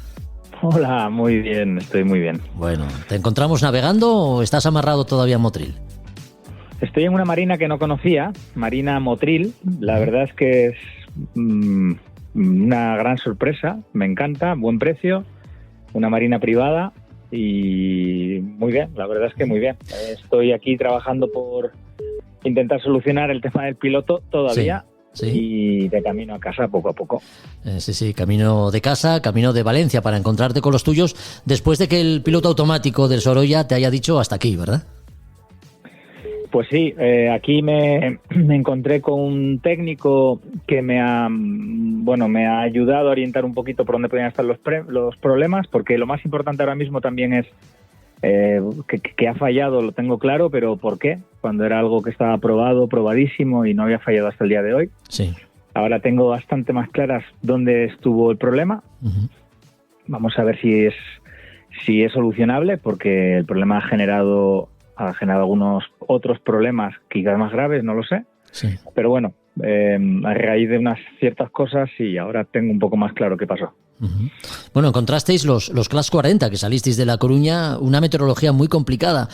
Hola, muy bien, estoy muy bien. Bueno, ¿te encontramos navegando o estás amarrado todavía en Motril? Estoy en una marina que no conocía, Marina Motril. La verdad es que es una gran sorpresa, me encanta, buen precio, una marina privada y muy bien, la verdad es que muy bien. Estoy aquí trabajando por intentar solucionar el tema del piloto todavía. Sí. Y de camino a casa poco a poco. Sí, camino de casa, camino de Valencia para encontrarte con los tuyos después de que el piloto automático del Sorolla te haya dicho hasta aquí, ¿verdad? Pues sí, aquí me encontré con un técnico que me ha ayudado a orientar un poquito por dónde podían estar los problemas, porque lo más importante ahora mismo también es que ha fallado, lo tengo claro, pero ¿por qué? Cuando era algo que estaba probadísimo y no había fallado hasta el día de hoy. Sí. Ahora tengo bastante más claras dónde estuvo el problema. Uh-huh. Vamos a ver si es solucionable, porque el problema ha generado algunos otros problemas quizás más graves, no lo sé. Sí. Pero bueno, a raíz de unas ciertas cosas y ahora tengo un poco más claro qué pasó. Uh-huh. Bueno, encontrasteis los Class 40, que salisteis de La Coruña, una meteorología muy complicada.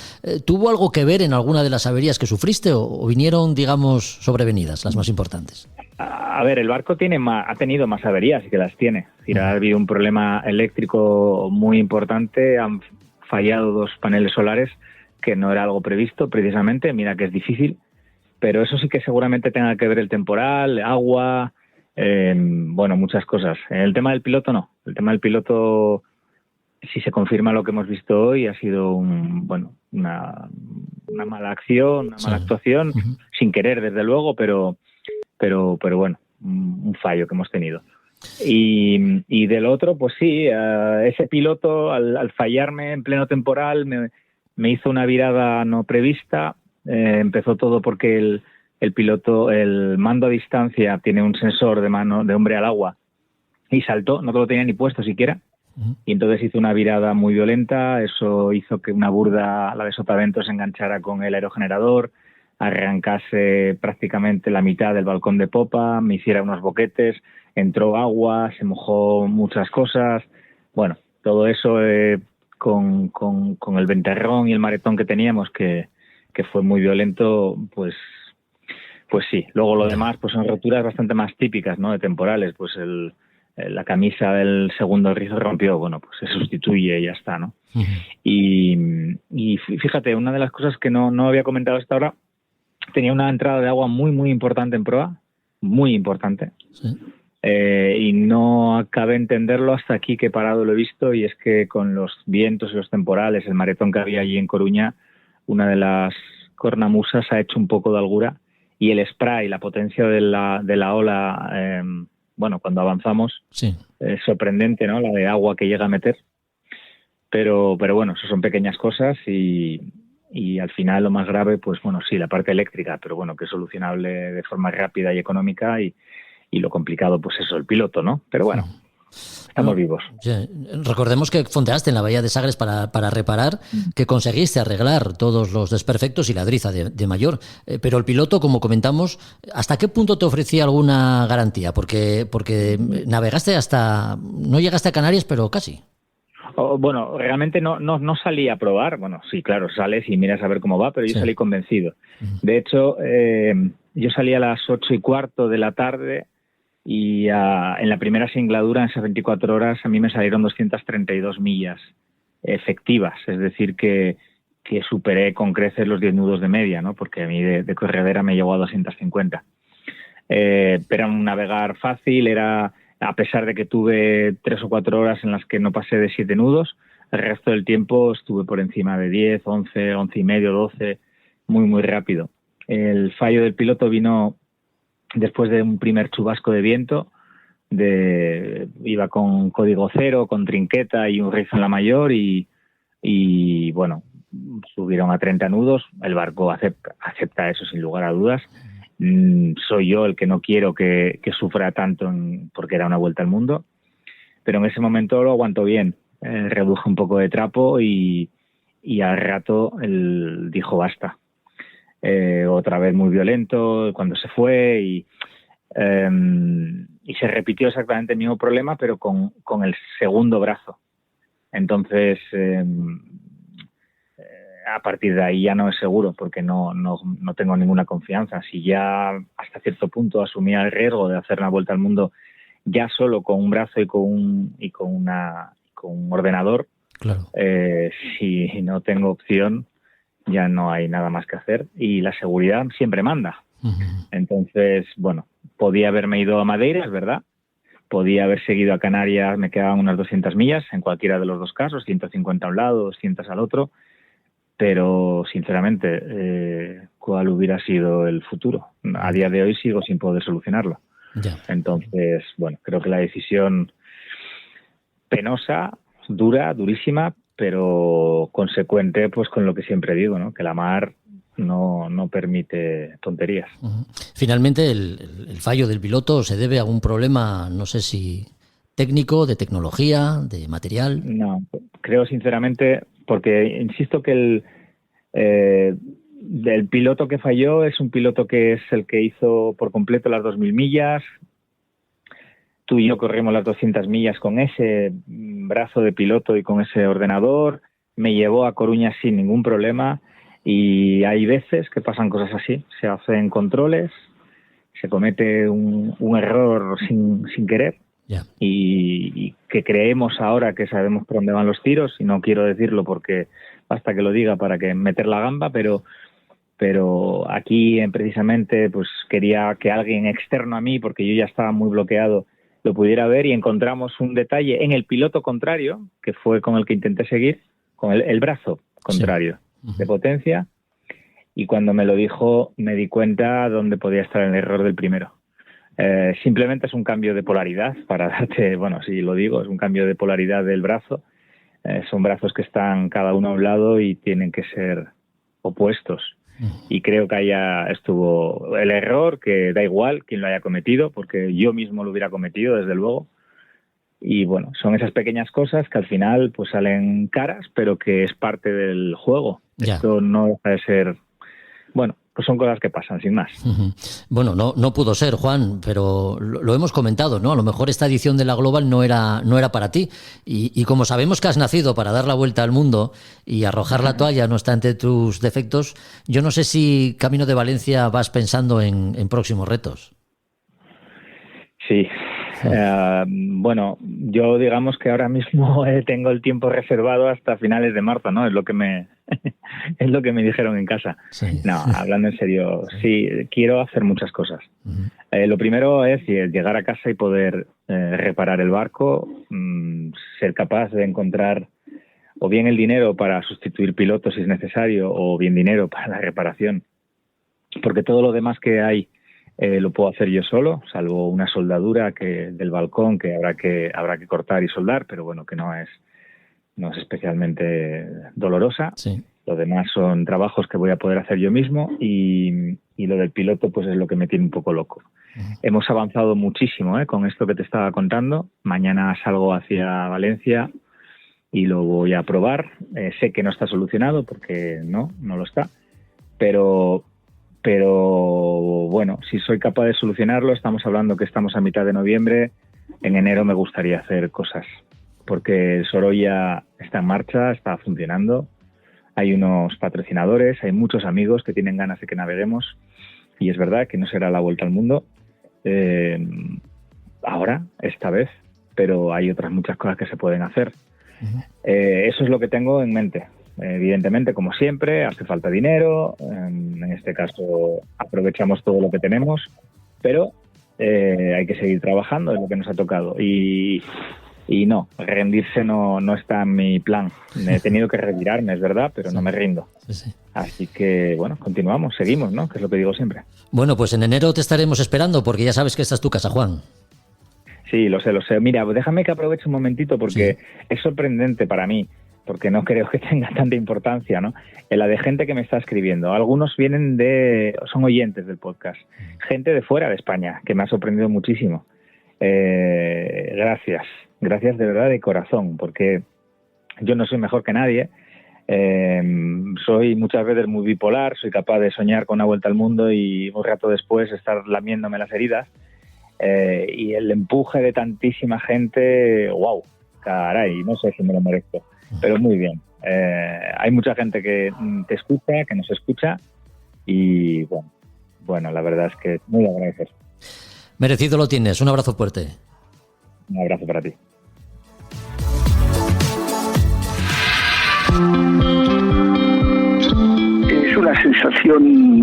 ¿Tuvo algo que ver en alguna de las averías que sufriste o vinieron, digamos, sobrevenidas, las más importantes? A ver, el barco ha tenido más averías y que las tiene. Ha habido un problema eléctrico muy importante, han fallado 2 paneles solares, que no era algo previsto precisamente, mira que es difícil, pero eso sí que seguramente tenga que ver el temporal, agua, muchas cosas. El tema del piloto no, el tema del piloto, si se confirma lo que hemos visto hoy, ha sido una mala acción, una mala actuación, sin querer desde luego, pero bueno, un fallo que hemos tenido. Y del otro, pues sí, ese piloto al fallarme en pleno temporal me hizo una virada no prevista. Empezó todo porque el piloto, el mando a distancia, tiene un sensor de mano de hombre al agua y saltó, no lo tenía ni puesto siquiera. Y entonces hizo una virada muy violenta. Eso hizo que una burda, la de sotavento, se enganchara con el aerogenerador, arrancase prácticamente la mitad del balcón de popa, me hiciera unos boquetes, entró agua, se mojó muchas cosas. Bueno, todo eso con el ventarrón y el maretón que teníamos, que fue muy violento, pues sí. Luego lo demás pues son roturas bastante más típicas, ¿no?, de temporales. Pues la camisa del segundo rizo rompió, bueno, pues se sustituye y ya está, ¿no? Uh-huh. Y fíjate, una de las cosas que no había comentado hasta ahora, tenía una entrada de agua muy, muy importante en proa, muy importante. Sí. Y no acabé de entenderlo hasta aquí, que he parado, lo he visto, y es que con los vientos y los temporales, el maretón que había allí en Coruña, una de las cornamusas ha hecho un poco de holgura, y el spray, la potencia de la ola, bueno, cuando avanzamos, sí, es sorprendente, ¿no?, la de agua que llega a meter. Pero bueno, eso son pequeñas cosas y al final lo más grave, pues bueno, sí, la parte eléctrica, pero bueno, que es solucionable de forma rápida y económica, y lo complicado, pues eso, el piloto, ¿no? Pero bueno, estamos vivos. Sí. Recordemos que fondeaste en la bahía de Sagres para reparar, que conseguiste arreglar todos los desperfectos y la driza de mayor, pero el piloto, como comentamos, ¿hasta qué punto te ofrecía alguna garantía? Porque navegaste no llegaste a Canarias, pero casi. Bueno, realmente no salí a probar. Bueno, sí, claro, sales y miras a ver cómo va, pero yo salí convencido. De hecho, yo salí a las 8:15 de la tarde y en la primera singladura, en esas 24 horas, a mí me salieron 232 millas efectivas. Es decir, que superé con creces los 10 nudos de media, ¿no? Porque a mí de corredera me llegó a 250. Era un navegar fácil, a pesar de que tuve 3 o 4 horas en las que no pasé de 7 nudos, el resto del tiempo estuve por encima de 10, 11, 11 y medio, 12, muy, muy rápido. El fallo del piloto vino después de un primer chubasco de viento. Iba con código 0, con trinqueta y un rizo en la mayor y bueno, subieron a 30 nudos. El barco acepta eso sin lugar a dudas. Soy yo el que no quiero que sufra tanto porque era una vuelta al mundo, pero en ese momento lo aguantó bien. Reduje un poco de trapo y al rato él dijo basta. Otra vez muy violento cuando se fue y se repitió exactamente el mismo problema, pero con el segundo brazo. Entonces a partir de ahí ya no es seguro, porque no tengo ninguna confianza. Si ya hasta cierto punto asumía el riesgo de hacer una vuelta al mundo ya solo con un brazo y con un ordenador, claro. Si no tengo opción, ya no hay nada más que hacer, y la seguridad siempre manda. Uh-huh. Entonces, bueno, podía haberme ido a Madeira, es verdad. Podía haber seguido a Canarias, me quedaban unas 200 millas en cualquiera de los dos casos, 150 a un lado, 200 al otro. Pero, sinceramente, ¿cuál hubiera sido el futuro? A día de hoy sigo sin poder solucionarlo. Ya. Entonces, bueno, creo que la decisión penosa, durísima, pero consecuente pues con lo que siempre digo, ¿no? Que la mar no permite tonterías. Uh-huh. Finalmente, el fallo del piloto se debe a un problema, no sé si técnico, de tecnología, de material. No, creo sinceramente, porque insisto que el piloto que falló es un piloto que es el que hizo por completo las 2.000 millas. Tú y yo corrimos las 200 millas con ese brazo de piloto y con ese ordenador. Me llevó a Coruña sin ningún problema, y hay veces que pasan cosas así. Se hacen controles, se comete un error sin querer. Yeah. Y que creemos ahora que sabemos por dónde van los tiros, y no quiero decirlo porque basta que lo diga para que meter la gamba, pero aquí precisamente pues quería que alguien externo a mí, porque yo ya estaba muy bloqueado, lo pudiera ver, y encontramos un detalle en el piloto contrario, que fue con el que intenté seguir, con el brazo contrario, sí. Uh-huh. De potencia, y cuando me lo dijo me di cuenta dónde podía estar el error del primero. Simplemente es un cambio de polaridad, para darte, bueno, si lo digo, es un cambio de polaridad del brazo. Son brazos que están cada uno a un lado y tienen que ser opuestos. Y creo que estuvo el error, que da igual quién lo haya cometido, porque yo mismo lo hubiera cometido, desde luego. Y bueno, son esas pequeñas cosas que al final pues salen caras, pero que es parte del juego. Ya. Esto no deja de ser... Bueno, pues son cosas que pasan, sin más. Bueno, no pudo ser, Juan, pero lo hemos comentado, ¿no? A lo mejor esta edición de la Global no era para ti. Y como sabemos que has nacido para dar la vuelta al mundo y arrojar la toalla, no obstante tus defectos, yo no sé si camino de Valencia vas pensando en próximos retos. Sí. Bueno, yo digamos que ahora mismo tengo el tiempo reservado hasta finales de marzo, ¿no? Es lo que me dijeron en casa. Sí. No, hablando en serio, sí, quiero hacer muchas cosas. Lo primero es llegar a casa y poder reparar el barco, ser capaz de encontrar o bien el dinero para sustituir pilotos si es necesario, o bien dinero para la reparación, porque todo lo demás que hay lo puedo hacer yo solo, salvo una soldadura del balcón que habrá que cortar y soldar, pero bueno, que no es especialmente dolorosa. Sí. Lo demás son trabajos que voy a poder hacer yo mismo, y lo del piloto pues es lo que me tiene un poco loco. Hemos avanzado muchísimo con esto que te estaba contando. Mañana salgo hacia Valencia y lo voy a probar. Sé que no está solucionado porque no lo está, pero bueno, si soy capaz de solucionarlo, estamos hablando que estamos a mitad de noviembre, en enero me gustaría hacer cosas, porque el Sorolla está en marcha, está funcionando, hay unos patrocinadores, hay muchos amigos que tienen ganas de que naveguemos, y es verdad que no será la vuelta al mundo ahora, esta vez, pero hay otras muchas cosas que se pueden hacer. Eso es lo que tengo en mente. Evidentemente, como siempre, hace falta dinero, en este caso aprovechamos todo lo que tenemos, pero hay que seguir trabajando, es lo que nos ha tocado, y no, rendirse no está en mi plan. He tenido que retirarme, es verdad, pero no me rindo. Sí. Así que, bueno, continuamos, seguimos, ¿no? Que es lo que digo siempre. Bueno, pues en enero te estaremos esperando, porque ya sabes que esta es tu casa, Juan. Sí, lo sé. Mira, déjame que aproveche un momentito, porque es sorprendente para mí, porque no creo que tenga tanta importancia, ¿no? La de gente que me está escribiendo. Algunos son oyentes del podcast. Gente de fuera de España, que me ha sorprendido muchísimo. Gracias de verdad, de corazón, porque yo no soy mejor que nadie. Soy muchas veces muy bipolar, soy capaz de soñar con una vuelta al mundo y un rato después estar lamiéndome las heridas. Y el empuje de tantísima gente, wow, caray, no sé si me lo merezco. Pero muy bien. Hay mucha gente que te escucha, que nos escucha, y bueno, la verdad es que muy agradecer. Merecido lo tienes. Un abrazo fuerte. Un abrazo para ti. Es una sensación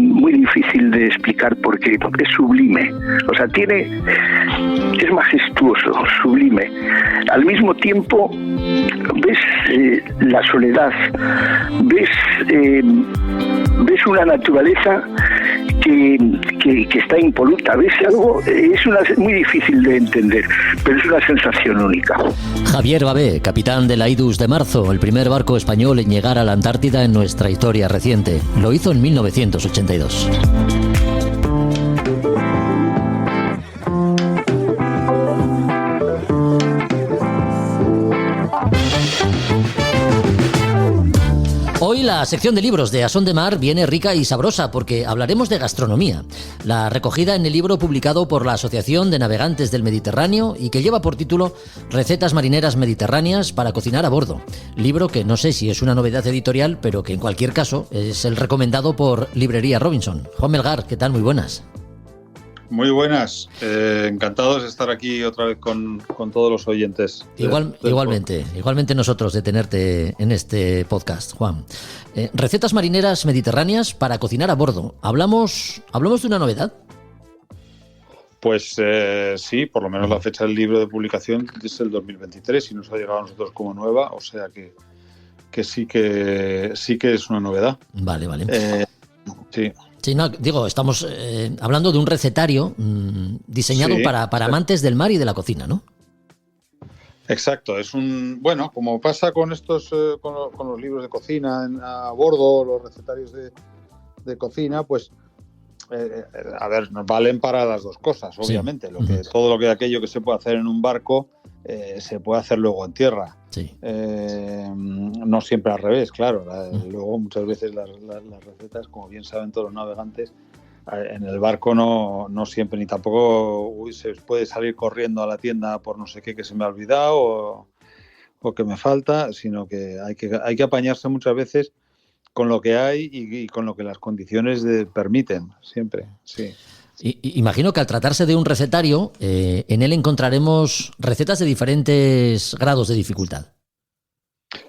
muy difícil de explicar porque es sublime. O sea, es majestuoso, sublime. Al mismo tiempo ves la soledad, ves una naturaleza que está impoluta, ves algo, muy difícil de entender, pero es una sensación única. Javier Babé, capitán de la Idus de Marzo, el primer barco español en llegar a la Antártida en nuestra historia reciente. Lo hizo en 1982. Hoy la sección de libros de A Son de Mar viene rica y sabrosa porque hablaremos de gastronomía. La recogida en el libro publicado por la Asociación de Navegantes del Mediterráneo y que lleva por título Recetas marineras mediterráneas para cocinar a bordo. Libro que no sé si es una novedad editorial, pero que en cualquier caso es el recomendado por Librería Robinson. Juan Melgar, ¿qué tal? Muy buenas. Muy buenas, encantados de estar aquí otra vez con todos los oyentes. Igualmente nosotros de tenerte en este podcast, Juan. Recetas marineras mediterráneas para cocinar a bordo. ¿Hablamos de una novedad? Pues sí, por lo menos la fecha del libro de publicación es el 2023 y nos ha llegado a nosotros como nueva, o sea que sí que es una novedad. Vale. Sí. Sí, no, digo, estamos hablando de un recetario diseñado para amantes del mar y de la cocina, ¿no? Exacto, es bueno, como pasa con estos, con los libros de cocina a bordo, los recetarios de cocina, pues, a ver, nos valen para las dos cosas, obviamente. Sí. Todo aquello que se puede hacer en un barco se puede hacer luego en tierra. Sí. No siempre al revés, claro. Luego muchas veces las recetas, como bien saben todos los navegantes, en el barco no siempre, ni tampoco se puede salir corriendo a la tienda por no sé qué se me ha olvidado o que me falta, sino que hay que apañarse muchas veces con lo que hay y con lo que las condiciones permiten, siempre, sí. Imagino que al tratarse de un recetario, en él encontraremos recetas de diferentes grados de dificultad.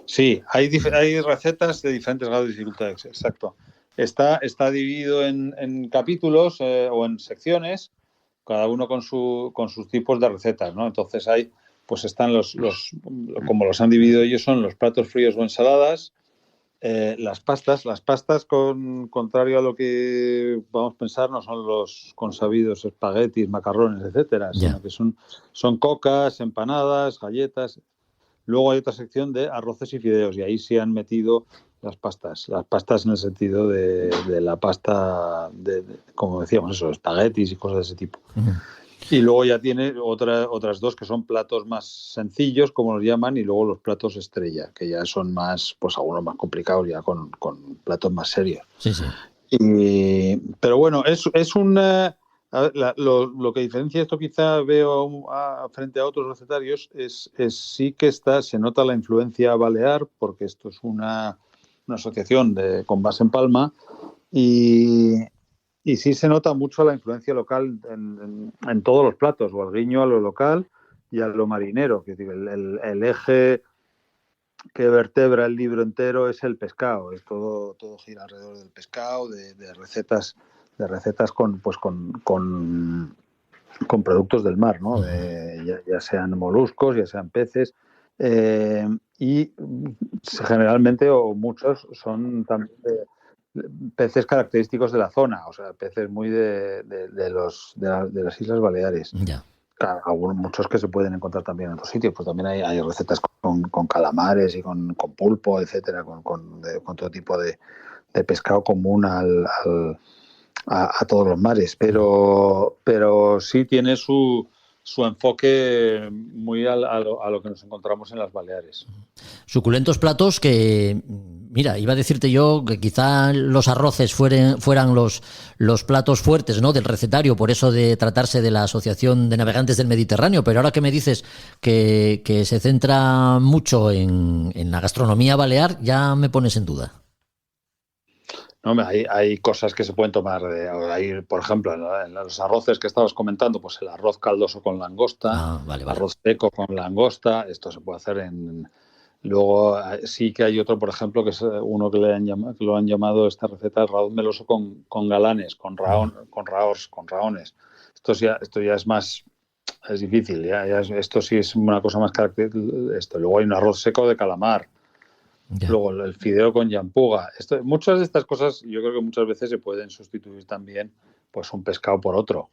Sí, hay recetas de diferentes grados de dificultad, exacto. Está dividido en capítulos o en secciones, cada uno con sus tipos de recetas, ¿no? Entonces pues están como los han dividido ellos, son los platos fríos o ensaladas, las pastas, contrario a lo que vamos a pensar, no son los consabidos espaguetis, macarrones, etcétera, sino que son cocas, empanadas, galletas. Luego hay otra sección de arroces y fideos, y ahí se han metido las pastas en el sentido de la pasta, como decíamos, eso, espaguetis y cosas de ese tipo. Uh-huh. Y luego ya tiene otras dos que son platos más sencillos, como los llaman, y luego los platos estrella, que ya son más, pues algunos más complicados, ya con platos más serios. Sí, sí. Pero bueno, es una... Lo que diferencia esto, quizá veo frente a otros recetarios, es sí que se nota la influencia balear, porque esto es una asociación con base en Palma, y sí se nota mucho la influencia local en todos los platos, o al guiño a lo local y a lo marinero, que el eje que vertebra el libro entero es el pescado, es todo gira alrededor del pescado, de recetas con productos del mar, ¿no? Ya sean moluscos, ya sean peces, y generalmente o muchos son también peces característicos de la zona, o sea, peces muy de las Islas Baleares. Ya. Claro, muchos que se pueden encontrar también en otros sitios, pues también hay recetas con calamares y con pulpo, etcétera, con todo tipo de pescado común a todos los mares, pero sí tiene su enfoque muy a lo que nos encontramos en las Baleares. Suculentos platos que, mira, iba a decirte yo que quizá los arroces fueran los platos fuertes, ¿no?, del recetario, por eso de tratarse de la Asociación de Navegantes del Mediterráneo, pero ahora que me dices que se centra mucho en la gastronomía balear, ya me pones en duda. No, hay cosas que se pueden tomar. Por ejemplo, en los arroces que estabas comentando, pues el arroz caldoso con langosta, vale. Arroz seco con langosta, esto se puede hacer Luego sí que hay otro, por ejemplo, que es uno que lo han llamado esta receta, el arroz meloso con galanes, con raones. Esto ya es más... Es difícil, esto sí es una cosa más característica. Luego hay un arroz seco de calamar. Ya. Luego el fideo con llampuga. Muchas de estas cosas yo creo que muchas veces se pueden sustituir también, pues un pescado por otro.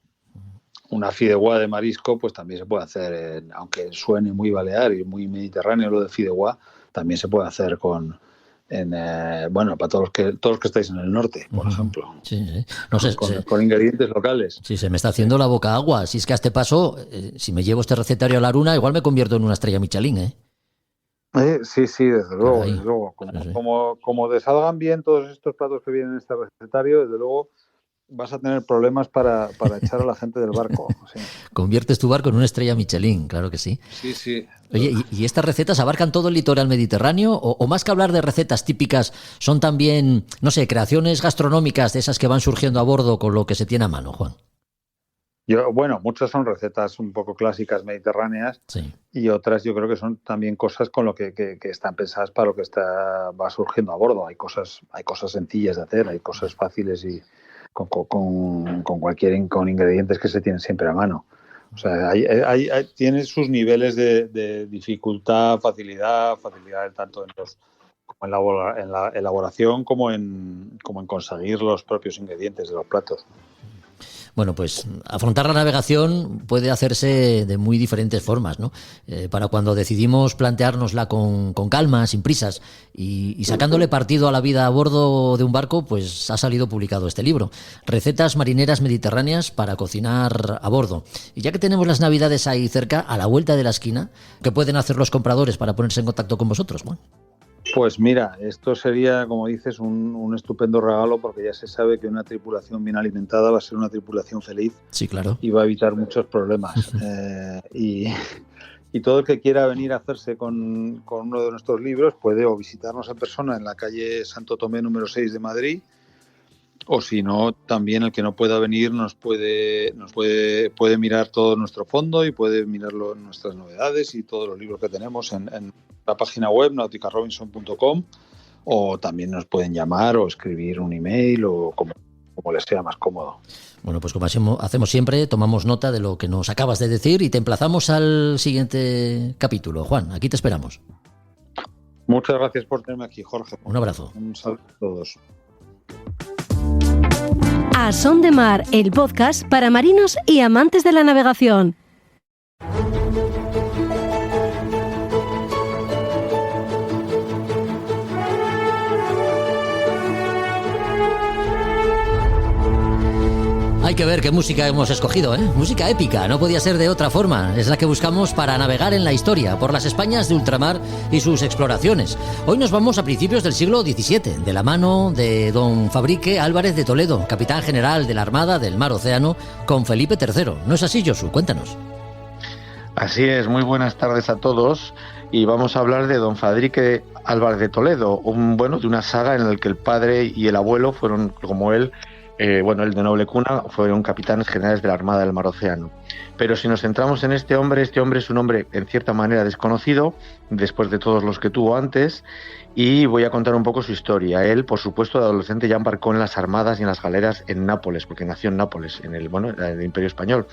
Una fideuá de marisco pues también se puede hacer, aunque suene muy balear y muy mediterráneo lo de fideuá, también se puede hacer para todos los que estáis en el norte, por ejemplo. Sí. No sé, con ingredientes locales. Sí, se me está haciendo la boca agua. Si es que a este paso, si me llevo este recetario a la luna, igual me convierto en una estrella Michelin, ¿eh? Sí, desde luego. Como te salgan bien todos estos platos que vienen en este recetario, desde luego vas a tener problemas para echar a la gente del barco. Sí. Conviertes tu barco en una estrella Michelin, claro que sí. Sí. Oye, ¿y estas recetas abarcan todo el litoral mediterráneo? ¿O más que hablar de recetas típicas, son también, no sé, creaciones gastronómicas de esas que van surgiendo a bordo con lo que se tiene a mano, Juan? Muchas son recetas un poco clásicas mediterráneas, sí. Y otras yo creo que son también cosas con lo que están pensadas para lo que va surgiendo a bordo. Hay cosas sencillas de hacer, hay cosas fáciles y con ingredientes que se tienen siempre a mano. O sea, tiene sus niveles de dificultad, facilidad tanto en la elaboración como en conseguir los propios ingredientes de los platos. Bueno, pues afrontar la navegación puede hacerse de muy diferentes formas, ¿no? Para cuando decidimos planteárnosla con calma, sin prisas y sacándole partido a la vida a bordo de un barco, pues ha salido publicado este libro, Recetas marineras mediterráneas para cocinar a bordo. Y ya que tenemos las Navidades ahí cerca, a la vuelta de la esquina, ¿qué pueden hacer los compradores para ponerse en contacto con vosotros, Juan? Pues mira, esto sería, como dices, un estupendo regalo, porque ya se sabe que una tripulación bien alimentada va a ser una tripulación feliz. Sí, claro. Y va a evitar muchos problemas. Y todo el que quiera venir a hacerse con uno de nuestros libros puede o visitarnos en persona en la calle Santo Tomé número 6 de Madrid, o si no, también el que no pueda venir puede mirar todo nuestro fondo y puede mirar nuestras novedades y todos los libros que tenemos en la página web nauticarobinson.com, o también nos pueden llamar o escribir un email o como les sea más cómodo. Bueno, pues como hacemos siempre, tomamos nota de lo que nos acabas de decir y te emplazamos al siguiente capítulo. Juan, aquí te esperamos. Muchas gracias por tenerme aquí, Jorge. Un abrazo. Un saludo a todos. A Son de Mar, el podcast para marinos y amantes de la navegación. Hay que ver qué música hemos escogido, ¿eh? Música épica, no podía ser de otra forma. Es la que buscamos para navegar en la historia, por las Españas de ultramar y sus exploraciones. Hoy nos vamos a principios del siglo XVII, de la mano de don Fadrique Álvarez de Toledo, capitán general de la Armada del Mar Océano, con Felipe III. ¿No es así, Josu? Cuéntanos. Así es, muy buenas tardes a todos. Y vamos a hablar de don Fadrique Álvarez de Toledo, de una saga en la que el padre y el abuelo fueron, como él, él de noble cuna, fueron capitanes generales de la Armada del Mar Océano. Pero si nos centramos en este hombre es un hombre en cierta manera desconocido, después de todos los que tuvo antes, y voy a contar un poco su historia. Él, por supuesto, de adolescente ya embarcó en las armadas y en las galeras en Nápoles, porque nació en Nápoles, en el Imperio Español.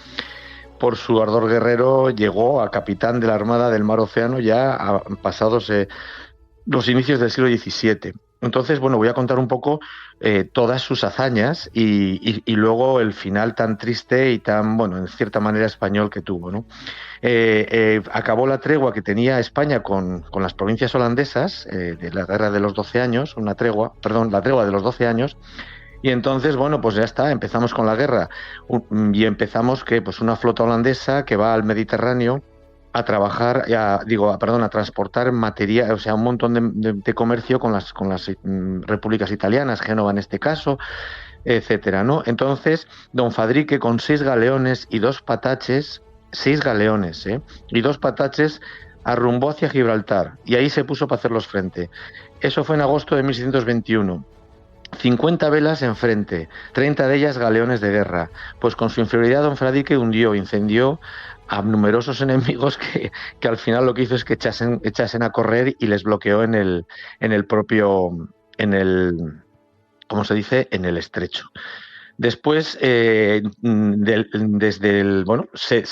Por su ardor guerrero llegó a capitán de la Armada del Mar Océano ya pasados los inicios del siglo XVII. Entonces, voy a contar un poco todas sus hazañas y luego el final tan triste y tan, en cierta manera español que tuvo, ¿no? Acabó la tregua que tenía España con las provincias holandesas de la Guerra de los 12 años, la tregua de los 12 años, y entonces, pues ya está, empezamos con la guerra y empezamos una flota holandesa que va al Mediterráneo a trabajar, a transportar material, un montón de comercio con las repúblicas italianas, Génova en este caso, etcétera, ¿no? Entonces, don Fadrique, con 6 galeones y 2 pataches, 6 galeones, y 2 pataches, arrumbó hacia Gibraltar, y ahí se puso para hacerlos frente. Eso fue en agosto de 1621. 50 velas enfrente, 30 de ellas galeones de guerra. Pues con su inferioridad don Fadrique incendió a numerosos enemigos que al final lo que hizo es que echasen a correr y les bloqueó en el estrecho. Después, se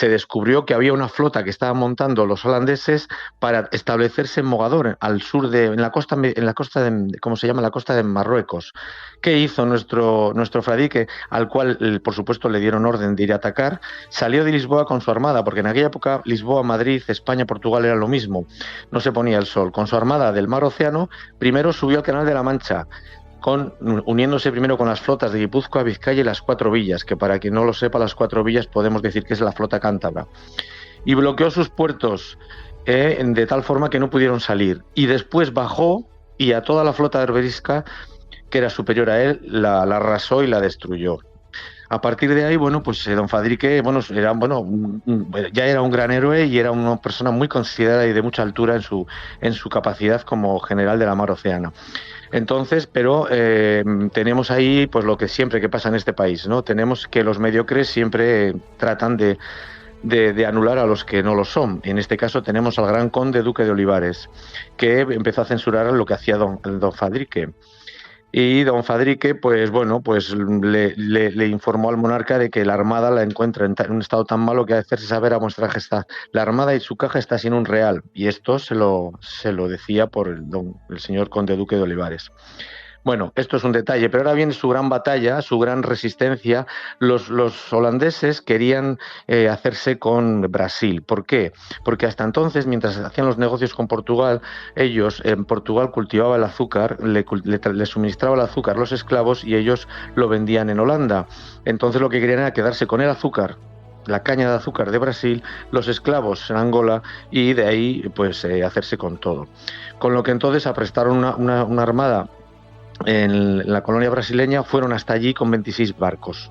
descubrió que había una flota que estaban montando los holandeses para establecerse en Mogador, al sur en la costa de Marruecos. ¿Qué hizo nuestro Fadrique, al cual, por supuesto, le dieron orden de ir a atacar? Salió de Lisboa con su armada, porque en aquella época Lisboa, Madrid, España, Portugal era lo mismo, no se ponía el sol. Con su armada del Mar Océano, primero subió al Canal de la Mancha, uniéndose primero con las flotas de Guipúzcoa, Vizcaya y las 4 villas, que para quien no lo sepa, las 4 villas podemos decir que es la flota cántabra, y bloqueó sus puertos de tal forma que no pudieron salir, y después bajó y a toda la flota berberisca, que era superior a él, la arrasó y la destruyó. A partir de ahí, don Fadrique ya era un gran héroe y era una persona muy considerada y de mucha altura en su capacidad como general de la Mar Océana. Entonces, pero tenemos ahí lo que siempre que pasa en este país, ¿no? Tenemos que los mediocres siempre tratan de anular a los que no lo son. En este caso tenemos al gran conde duque de Olivares, que empezó a censurar lo que hacía don Fadrique. Y don Fadrique, pues bueno, pues le informó al monarca de que la armada la encuentra en un estado tan malo que ha de hacerse saber a vuestra majestad. La armada y su caja está sin un real. Y esto se lo decía por el señor conde duque de Olivares. Bueno, esto es un detalle, pero ahora viene su gran batalla, su gran resistencia. Los holandeses querían hacerse con Brasil. ¿Por qué? Porque hasta entonces, mientras hacían los negocios con Portugal, ellos en Portugal cultivaban el azúcar, le suministraba el azúcar a los esclavos y ellos lo vendían en Holanda. Entonces lo que querían era quedarse con el azúcar, la caña de azúcar de Brasil, los esclavos en Angola y de ahí pues hacerse con todo. Con lo que entonces aprestaron una armada en la colonia brasileña, fueron hasta allí con 26 barcos.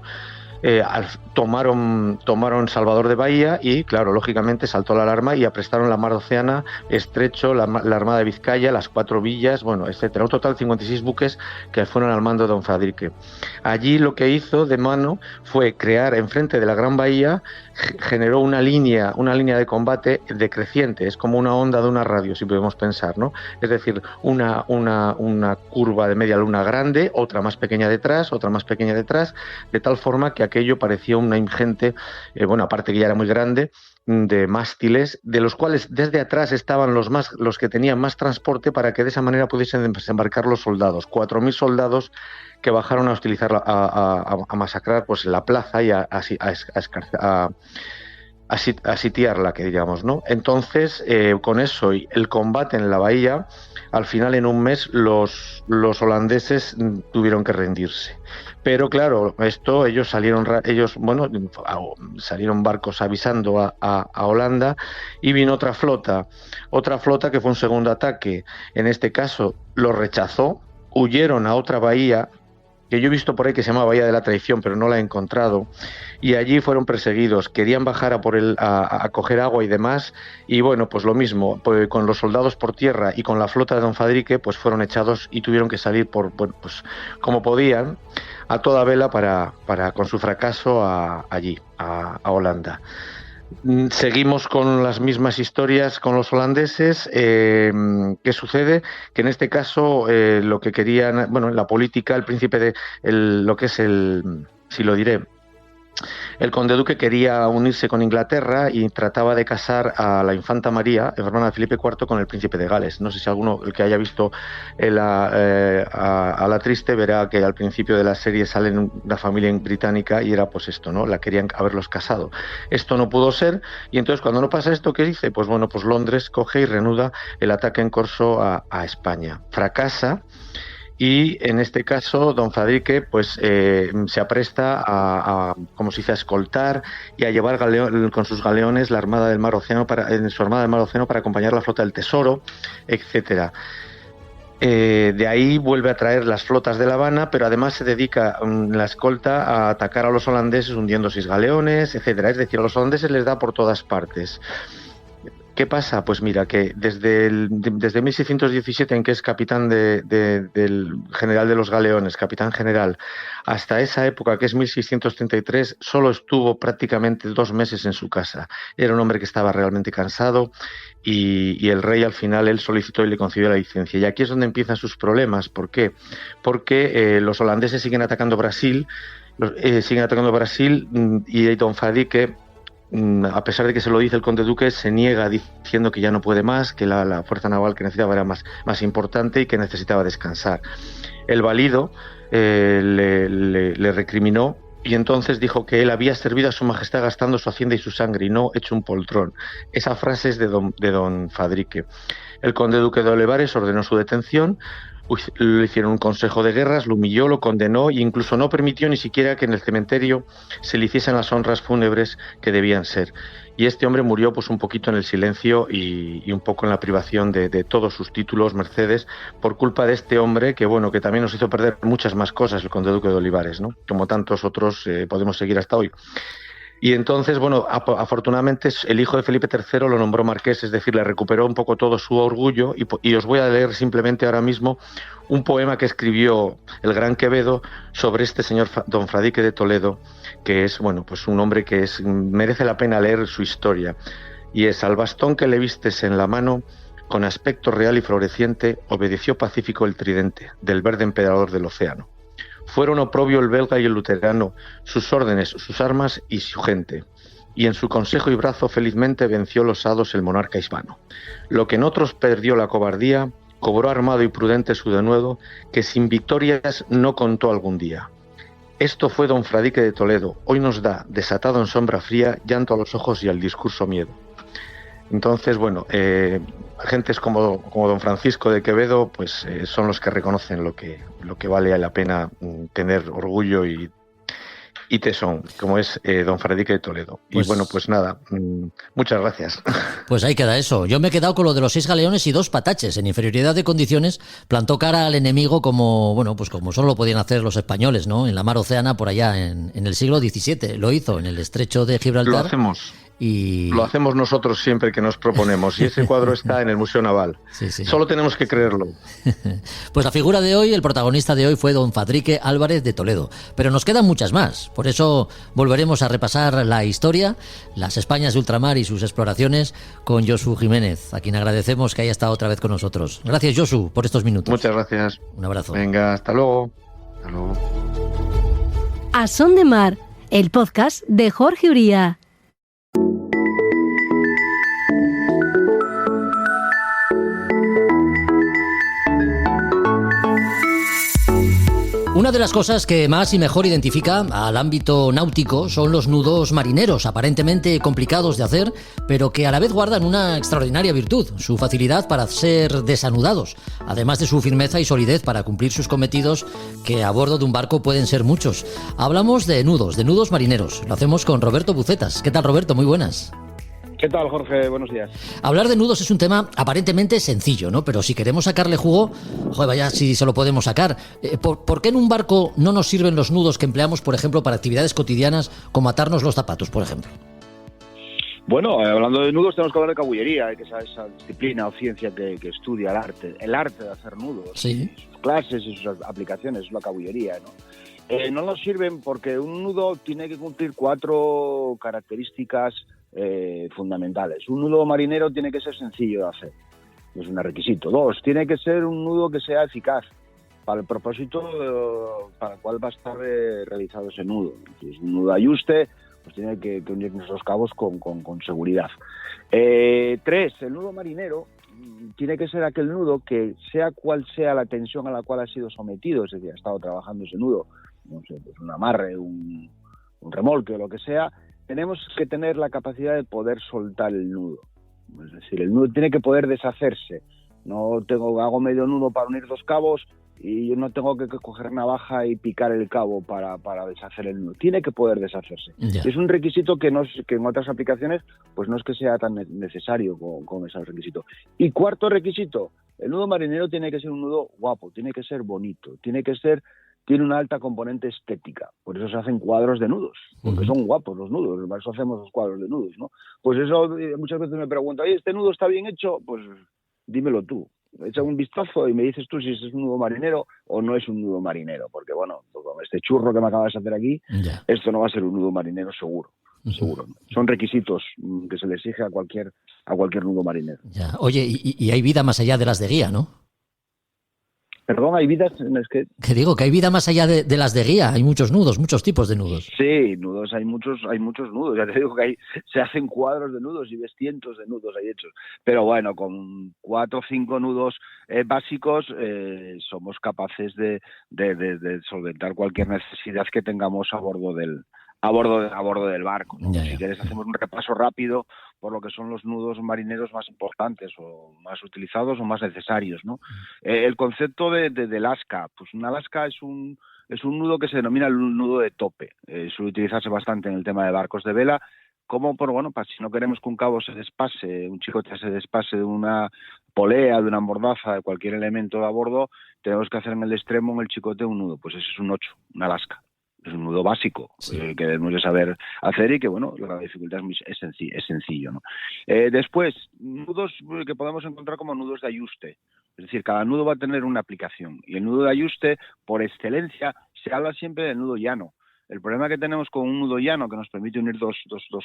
Tomaron Salvador de Bahía y, claro, lógicamente saltó la alarma y aprestaron la mar Oceana, Estrecho, la Armada de Vizcaya, las 4 villas, bueno, etcétera. Un total de 56 buques que fueron al mando de don Fadrique. Allí lo que hizo de mano fue crear enfrente de la Gran Bahía, generó una línea de combate decreciente, es como una onda de una radio, si podemos pensar, ¿no? Es decir, una curva de media luna grande, otra más pequeña detrás, de tal forma que aquello parecía una ingente, aparte que ya era muy grande, de mástiles, de los cuales desde atrás estaban los que tenían más transporte para que de esa manera pudiesen desembarcar los soldados. 4.000 soldados que bajaron a utilizar, a masacrar pues la plaza y a sitiarla, que digamos, ¿no? Entonces, con eso y el combate en la bahía, al final en un mes los holandeses tuvieron que rendirse. Pero claro, ellos salieron barcos avisando a Holanda y vino otra flota que fue un segundo ataque. En este caso lo rechazó, huyeron a otra bahía que yo he visto por ahí que se llama Bahía de la Traición, pero no la he encontrado, y allí fueron perseguidos, querían bajar a coger agua y demás, y bueno, pues lo mismo, pues con los soldados por tierra y con la flota de don Fadrique, pues fueron echados y tuvieron que salir pues como podían, a toda vela para con su fracaso allí, a Holanda. Seguimos con las mismas historias con los holandeses. ¿Qué sucede? Que en este caso lo que querían, la política, el príncipe el conde duque quería unirse con Inglaterra y trataba de casar a la infanta María, hermana de Felipe IV, con el príncipe de Gales. No sé si alguno, el que haya visto a la triste, verá que al principio de la serie salen una familia británica y era pues esto, ¿no? La querían haberlos casado. Esto no pudo ser y entonces cuando no pasa esto, ¿qué dice? Pues bueno, pues Londres coge y reanuda el ataque en corso a España. Fracasa. Y en este caso, don Fadrique pues se apresta a escoltar y a llevar con sus galeones la armada del Mar Océano para acompañar la flota del Tesoro, etcétera. De ahí vuelve a traer las flotas de La Habana, pero además se dedica la escolta a atacar a los holandeses hundiendo 6 galeones, etcétera. Es decir, a los holandeses les da por todas partes. ¿Qué pasa? Pues mira, que desde 1617, en que es capitán del general de los galeones, capitán general, hasta esa época, que es 1633, solo estuvo prácticamente 2 meses en su casa. Era un hombre que estaba realmente cansado y el rey al final él solicitó y le concedió la licencia. Y aquí es donde empiezan sus problemas. ¿Por qué? Porque los holandeses siguen atacando Brasil y don Fadrique, a pesar de que se lo dice el conde duque, se niega diciendo que ya no puede más, que la fuerza naval que necesitaba era más importante y que necesitaba descansar. El valido le recriminó y entonces dijo que él había servido a su majestad gastando su hacienda y su sangre y no hecho un poltrón. Esa frase es de don Fadrique. El conde duque de Olivares ordenó su detención. Le hicieron un consejo de guerras, lo humilló, lo condenó e incluso no permitió ni siquiera que en el cementerio se le hiciesen las honras fúnebres que debían ser. Y este hombre murió pues un poquito en el silencio y un poco en la privación de todos sus títulos, mercedes, por culpa de este hombre que que también nos hizo perder muchas más cosas, el conde duque de Olivares, ¿no? Como tantos otros podemos seguir hasta hoy. Y entonces, afortunadamente el hijo de Felipe III lo nombró marqués, es decir, le recuperó un poco todo su orgullo y os voy a leer simplemente ahora mismo un poema que escribió el gran Quevedo sobre este señor don Fadrique de Toledo, que es, pues un hombre que merece la pena leer su historia. Y es: al bastón que le vistes en la mano, con aspecto real y floreciente, obedeció pacífico el tridente del verde emperador del océano. Fueron oprobio el belga y el luterano, sus órdenes, sus armas y su gente. Y en su consejo y brazo felizmente venció los hados el monarca hispano. Lo que en otros perdió la cobardía, cobró armado y prudente su denuedo, que sin victorias no contó algún día. Esto fue don Fradique de Toledo, hoy nos da, desatado en sombra fría, llanto a los ojos y al discurso miedo. Entonces, bueno, gentes como don Francisco de Quevedo, pues son los que reconocen lo que vale la pena tener orgullo y tesón, como es don Fradique de Toledo. Pues, y bueno, pues nada, muchas gracias. Pues ahí queda eso. Yo me he quedado con lo de los 6 galeones y 2 pataches. En inferioridad de condiciones plantó cara al enemigo como solo lo podían hacer los españoles, ¿no? En la mar Océana, por allá, en el siglo XVII. Lo hizo en el estrecho de Gibraltar. Lo hacemos. Lo hacemos nosotros siempre que nos proponemos, y ese cuadro está en el Museo Naval. Sí. Solo tenemos que creerlo. Pues la figura de hoy, el protagonista de hoy fue don Fadrique Álvarez de Toledo, pero nos quedan muchas más. Por eso volveremos a repasar la historia, las Españas de ultramar y sus exploraciones con Josu Jiménez, a quien agradecemos que haya estado otra vez con nosotros. Gracias, Josu, por estos minutos. Muchas gracias. Un abrazo. Venga, hasta luego. Hasta luego. A Son de Mar, el podcast de Jorge Uría. Una de las cosas que más y mejor identifica al ámbito náutico son los nudos marineros, aparentemente complicados de hacer, pero que a la vez guardan una extraordinaria virtud, su facilidad para ser desanudados, además de su firmeza y solidez para cumplir sus cometidos, que a bordo de un barco pueden ser muchos. Hablamos de nudos marineros. Lo hacemos con Roberto Bucetas. ¿Qué tal, Roberto? Muy buenas. ¿Qué tal, Jorge? Buenos días. Hablar de nudos es un tema aparentemente sencillo, ¿no? Pero si queremos sacarle jugo, joder, vaya si se lo podemos sacar. ¿Por qué en un barco no nos sirven los nudos que empleamos, por ejemplo, para actividades cotidianas como atarnos los zapatos, por ejemplo? Bueno, hablando de nudos tenemos que hablar de cabullería, que es esa disciplina o ciencia que estudia el arte de hacer nudos, sí. Sus clases y sus aplicaciones, es la cabullería, ¿no? No nos sirven porque un nudo tiene que cumplir 4 características fundamentales. Un nudo marinero tiene que ser sencillo de hacer, es un requisito. 2, tiene que ser un nudo que sea eficaz para el propósito para el cual va a estar realizado ese nudo. Si es un nudo de ayuste, pues tiene que unir esos cabos con seguridad. 3, el nudo marinero tiene que ser aquel nudo que, sea cual sea la tensión a la cual ha sido sometido, es decir, ha estado trabajando ese nudo, no sé, pues un amarre, un remolque o lo que sea, tenemos que tener la capacidad de poder soltar el nudo. Es decir, el nudo tiene que poder deshacerse. Hago medio nudo para unir 2 cabos y yo no tengo que coger navaja y picar el cabo para deshacer el nudo. Tiene que poder deshacerse. Ya. Es un requisito que en otras aplicaciones pues no es que sea tan necesario con ese requisito. Y 4 requisito, el nudo marinero tiene que ser un nudo guapo, tiene que ser bonito, tiene una alta componente estética. Por eso se hacen cuadros de nudos, porque son guapos los nudos, por eso hacemos los cuadros de nudos, ¿no? Pues eso muchas veces me preguntan, ¿este nudo está bien hecho? Pues dímelo tú. Echa un vistazo y me dices tú si es un nudo marinero o no es un nudo marinero, porque bueno, con este churro que me acabas de hacer aquí, esto no va a ser un nudo marinero seguro. Seguro. Son requisitos que se le exige a cualquier nudo marinero. Ya. Oye, y hay vida más allá de las de guía, ¿no? Perdón, hay vidas en las que... Que digo, que hay vida más allá de las de guía, hay muchos nudos, muchos tipos de nudos. Sí, nudos, hay muchos nudos, ya te digo que se hacen cuadros de nudos y ves cientos de nudos ahí hechos, pero bueno, con 4 o 5 nudos básicos somos capaces de solventar cualquier necesidad que tengamos a bordo del barco, ¿no? Si quieres hacemos un repaso rápido por lo que son los nudos marineros más importantes o más utilizados o más necesarios, ¿no? El concepto de lasca, pues una lasca es un nudo que se denomina el nudo de tope. Suele utilizarse bastante en el tema de barcos de vela, como para si no queremos que un cabo se despase, un chicote se despase de una polea, de una mordaza, de cualquier elemento de a bordo, tenemos que hacer en el extremo, en el chicote, un nudo. Pues ese es un 8, una lasca. Es un nudo básico que debemos de saber hacer y que, bueno, la dificultad es sencillo, ¿no? Después, nudos que podemos encontrar como nudos de ayuste. Es decir, cada nudo va a tener una aplicación. Y el nudo de ayuste, por excelencia, se habla siempre del nudo llano. El problema que tenemos con un nudo llano que nos permite unir dos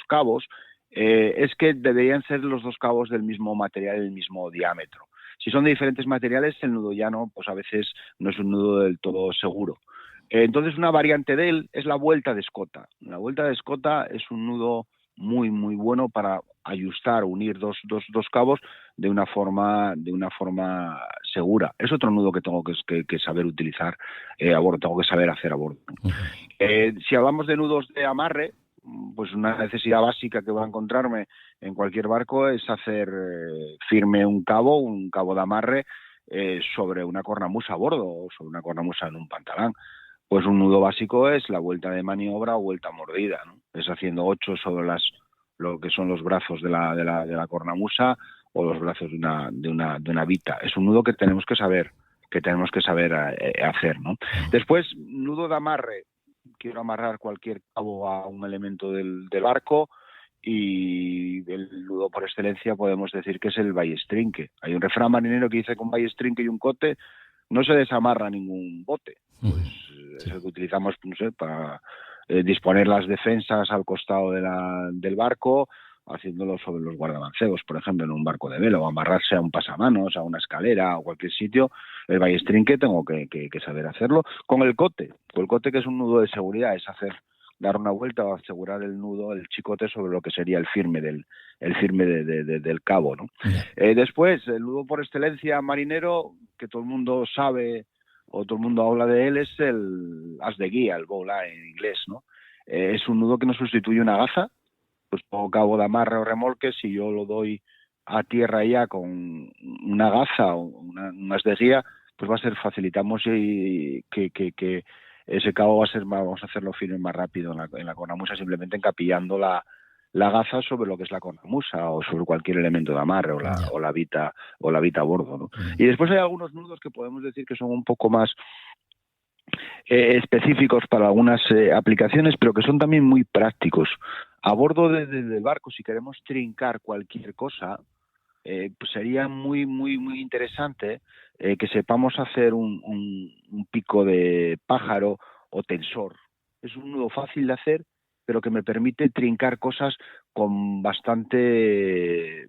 cabos es que deberían ser los dos cabos del mismo material, el mismo diámetro. Si son de diferentes materiales, el nudo llano pues a veces no es un nudo del todo seguro. Entonces una variante de él es la vuelta de escota. La vuelta de escota es un nudo muy muy bueno para ajustar, unir dos cabos de una forma segura. Es otro nudo que tengo que saber utilizar a bordo, tengo que saber hacer a bordo. Si hablamos de nudos de amarre, pues una necesidad básica que voy a encontrarme en cualquier barco es hacer firme un cabo de amarre sobre una cornamusa a bordo o sobre una cornamusa en un pantalán. Pues un nudo básico es la vuelta de maniobra o vuelta mordida, ¿no? Es haciendo 8 sobre lo que son los brazos de la cornamusa o los brazos de una vita. Es un nudo que tenemos que saber hacer, ¿no? Después, nudo de amarre. Quiero amarrar cualquier cabo a un elemento del barco y el nudo por excelencia podemos decir que es el ballestrinque. Hay un refrán marinero que dice que con ballestrinque y un cote no se desamarra ningún bote. Pues es lo que utilizamos, no sé, para disponer las defensas al costado del barco, haciéndolo sobre los guardamancebos, por ejemplo, en un barco de vela, o amarrarse a un pasamanos, a una escalera o cualquier sitio. El ballestrinque tengo que saber hacerlo. Con el cote, que es un nudo de seguridad, es dar una vuelta o asegurar el nudo, el chicote sobre lo que sería el firme del cabo, ¿no? Después, el nudo por excelencia marinero, que todo el mundo sabe o todo el mundo habla de él, es el as de guía, el bowline en inglés, ¿no? Es un nudo que no sustituye una gaza. Pues pongo cabo de amarre o remolque, si yo lo doy a tierra ya con una gaza o un as de guía, pues facilitamos y que ese cabo vamos a hacerlo firme más rápido en la cornamusa, simplemente encapillando la gaza sobre lo que es la cornamusa o sobre cualquier elemento de amarre o la vita a bordo, ¿no? Y después hay algunos nudos que podemos decir que son un poco más específicos para algunas aplicaciones, pero que son también muy prácticos. A bordo del barco, si queremos trincar cualquier cosa, pues sería muy muy muy interesante que sepamos hacer un pico de pájaro o tensor. Es un nudo fácil de hacer, pero que me permite trincar cosas con bastante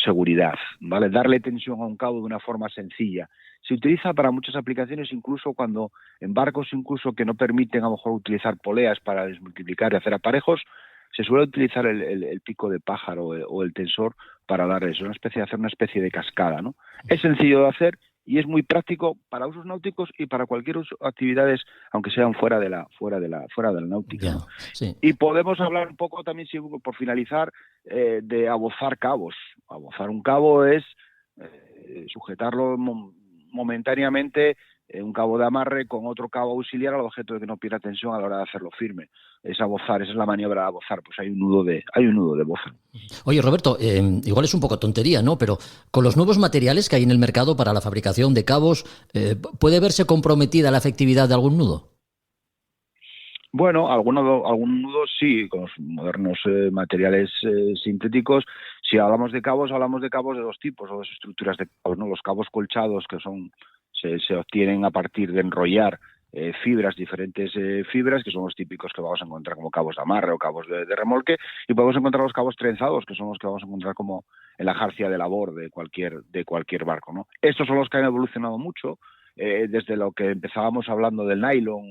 seguridad, ¿vale? Darle tensión a un cabo de una forma sencilla. Se utiliza para muchas aplicaciones, incluso cuando en barcos incluso que no permiten a lo mejor utilizar poleas para desmultiplicar y hacer aparejos, se suele utilizar el pico de pájaro o el tensor para dar eso, hacer una especie de cascada, ¿no? Es sencillo de hacer y es muy práctico para usos náuticos y para cualquier actividades, aunque sean fuera de la náutica, ¿no? Sí. Y podemos hablar un poco también, por finalizar, de abozar cabos. Abozar un cabo es sujetarlo momentáneamente, un cabo de amarre con otro cabo auxiliar al objeto de que no pierda tensión a la hora de hacerlo firme. Es abozar, esa es la maniobra de abozar, pues hay un nudo de boza. Oye, Roberto, igual es un poco tontería, ¿no? Pero con los nuevos materiales que hay en el mercado para la fabricación de cabos, ¿puede verse comprometida la efectividad de algún nudo? Bueno, algún nudo sí, con los modernos materiales sintéticos. Si hablamos de cabos de dos tipos, o dos estructuras de cabos, ¿no? Los cabos colchados, que se obtienen a partir de enrollar diferentes fibras, que son los típicos que vamos a encontrar como cabos de amarre o cabos de remolque, y podemos encontrar los cabos trenzados, que son los que vamos a encontrar como en la jarcia de labor de cualquier barco, ¿no? Estos son los que han evolucionado mucho, desde lo que empezábamos hablando del nylon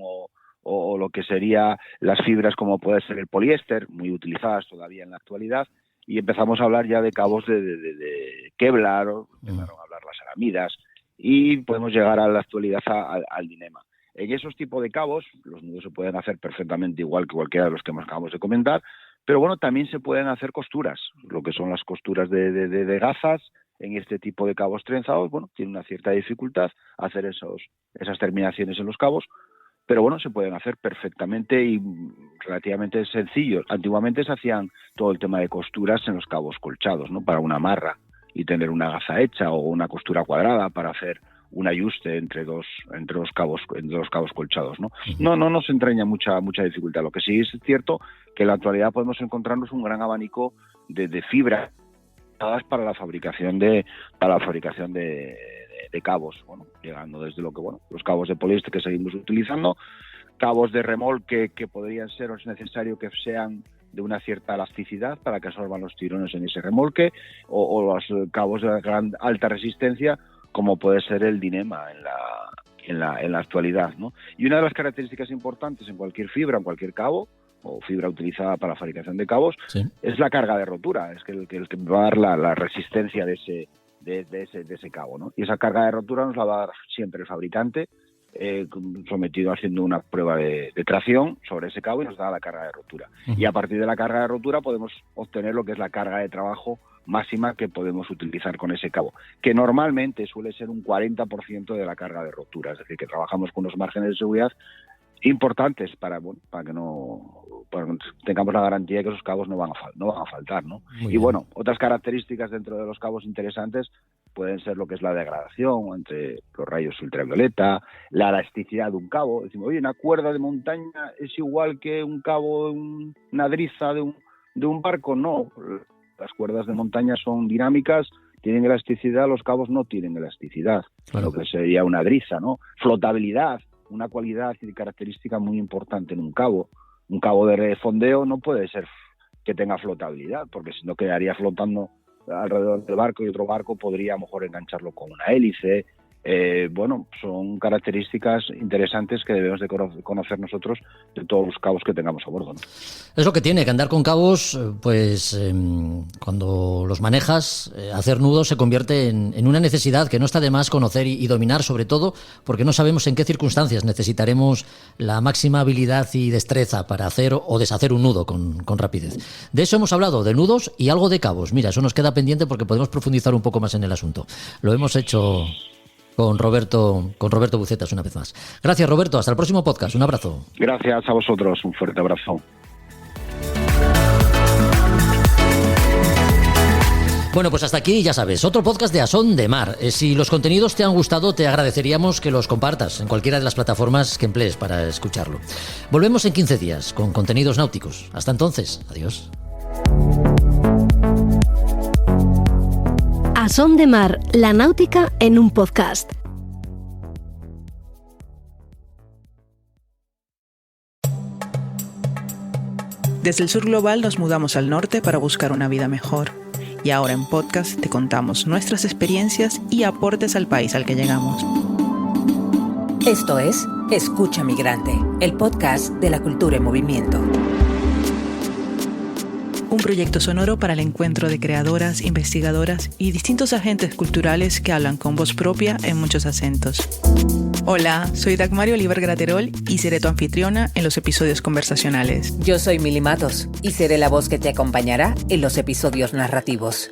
o lo que sería las fibras como puede ser el poliéster, muy utilizadas todavía en la actualidad, y empezamos a hablar ya de cabos de Kevlar, empezaron a hablar las aramidas, y podemos llegar a la actualidad al Dyneema. En esos tipos de cabos, los nudos se pueden hacer perfectamente igual que cualquiera de los que acabamos de comentar, pero bueno, también se pueden hacer costuras, lo que son las costuras de gazas. En este tipo de cabos trenzados, bueno, tiene una cierta dificultad hacer esas terminaciones en los cabos, pero bueno, se pueden hacer perfectamente y relativamente sencillos. Antiguamente se hacían todo el tema de costuras en los cabos colchados, ¿no? Para una amarra y tener una gaza hecha o una costura cuadrada para hacer un ajuste entre los cabos colchados, ¿no? No nos entraña mucha dificultad. Lo que sí es cierto que en la actualidad podemos encontrarnos un gran abanico de fibras para la fabricación de cabos, bueno, llegando desde los cabos de poliéster que seguimos utilizando, cabos de remolque que podrían ser, o es necesario que sean de una cierta elasticidad para que absorban los tirones en ese remolque, o los cabos de alta resistencia, como puede ser el Dyneema en la actualidad, ¿no? Y una de las características importantes en cualquier fibra, en cualquier cabo, o fibra utilizada para la fabricación de cabos, es la carga de rotura, es el que va a dar la resistencia de ese cabo, ¿no? Y esa carga de rotura nos la va a dar siempre el fabricante, sometido haciendo una prueba de tracción sobre ese cabo, y nos da la carga de rotura. Y a partir de la carga de rotura podemos obtener lo que es la carga de trabajo máxima que podemos utilizar con ese cabo, que normalmente suele ser un 40% de la carga de rotura, es decir, que trabajamos con unos márgenes de seguridad importantes para que tengamos la garantía de que esos cabos no van a faltar, ¿no? Y bueno, otras características dentro de los cabos interesantes pueden ser lo que es la degradación entre los rayos ultravioleta, la elasticidad de un cabo. Decimos, oye, una cuerda de montaña es igual que un cabo, una driza de un barco. No, las cuerdas de montaña son dinámicas, tienen elasticidad, los cabos no tienen elasticidad, lo que sería una driza, ¿no? Flotabilidad, una cualidad y característica muy importante en un cabo. Un cabo de fondeo no puede ser que tenga flotabilidad, porque si no quedaría flotando alrededor del barco, y otro barco podría a lo mejor engancharlo con una hélice. Bueno, son características interesantes que debemos de conocer nosotros de todos los cabos que tengamos a bordo, ¿no? Es lo que tiene, que andar con cabos, pues cuando los manejas, hacer nudos se convierte en una necesidad que no está de más conocer y dominar, sobre todo porque no sabemos en qué circunstancias necesitaremos la máxima habilidad y destreza para hacer o deshacer un nudo con rapidez. De eso hemos hablado, de nudos y algo de cabos. Mira, eso nos queda pendiente porque podemos profundizar un poco más en el asunto. Lo hemos hecho con Roberto Bucetas una vez más. Gracias, Roberto. Hasta el próximo podcast. Un abrazo. Gracias a vosotros. Un fuerte abrazo. Bueno, pues hasta aquí, ya sabes, otro podcast de A Son de Mar. Si los contenidos te han gustado, te agradeceríamos que los compartas en cualquiera de las plataformas que emplees para escucharlo. Volvemos en 15 días con contenidos náuticos. Hasta entonces, adiós. A Son de Mar, la náutica en un podcast. Desde el sur global nos mudamos al norte para buscar una vida mejor. Y ahora en podcast te contamos nuestras experiencias y aportes al país al que llegamos. Esto es Escucha Migrante, el podcast de la cultura en movimiento. Un proyecto sonoro para el encuentro de creadoras, investigadoras y distintos agentes culturales que hablan con voz propia en muchos acentos. Hola, soy Dagmari Oliver Graterol y seré tu anfitriona en los episodios conversacionales. Yo soy Mili Matos y seré la voz que te acompañará en los episodios narrativos.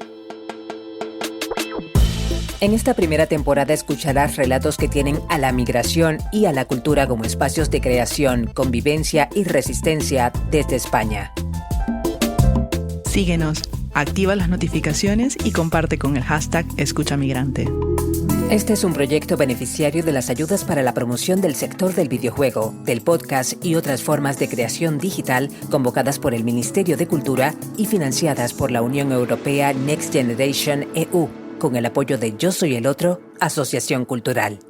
En esta primera temporada escucharás relatos que tienen a la migración y a la cultura como espacios de creación, convivencia y resistencia desde España. Síguenos, activa las notificaciones y comparte con el hashtag Escucha Migrante. Este es un proyecto beneficiario de las ayudas para la promoción del sector del videojuego, del podcast y otras formas de creación digital convocadas por el Ministerio de Cultura y financiadas por la Unión Europea Next Generation EU, con el apoyo de Yo Soy el Otro, Asociación Cultural.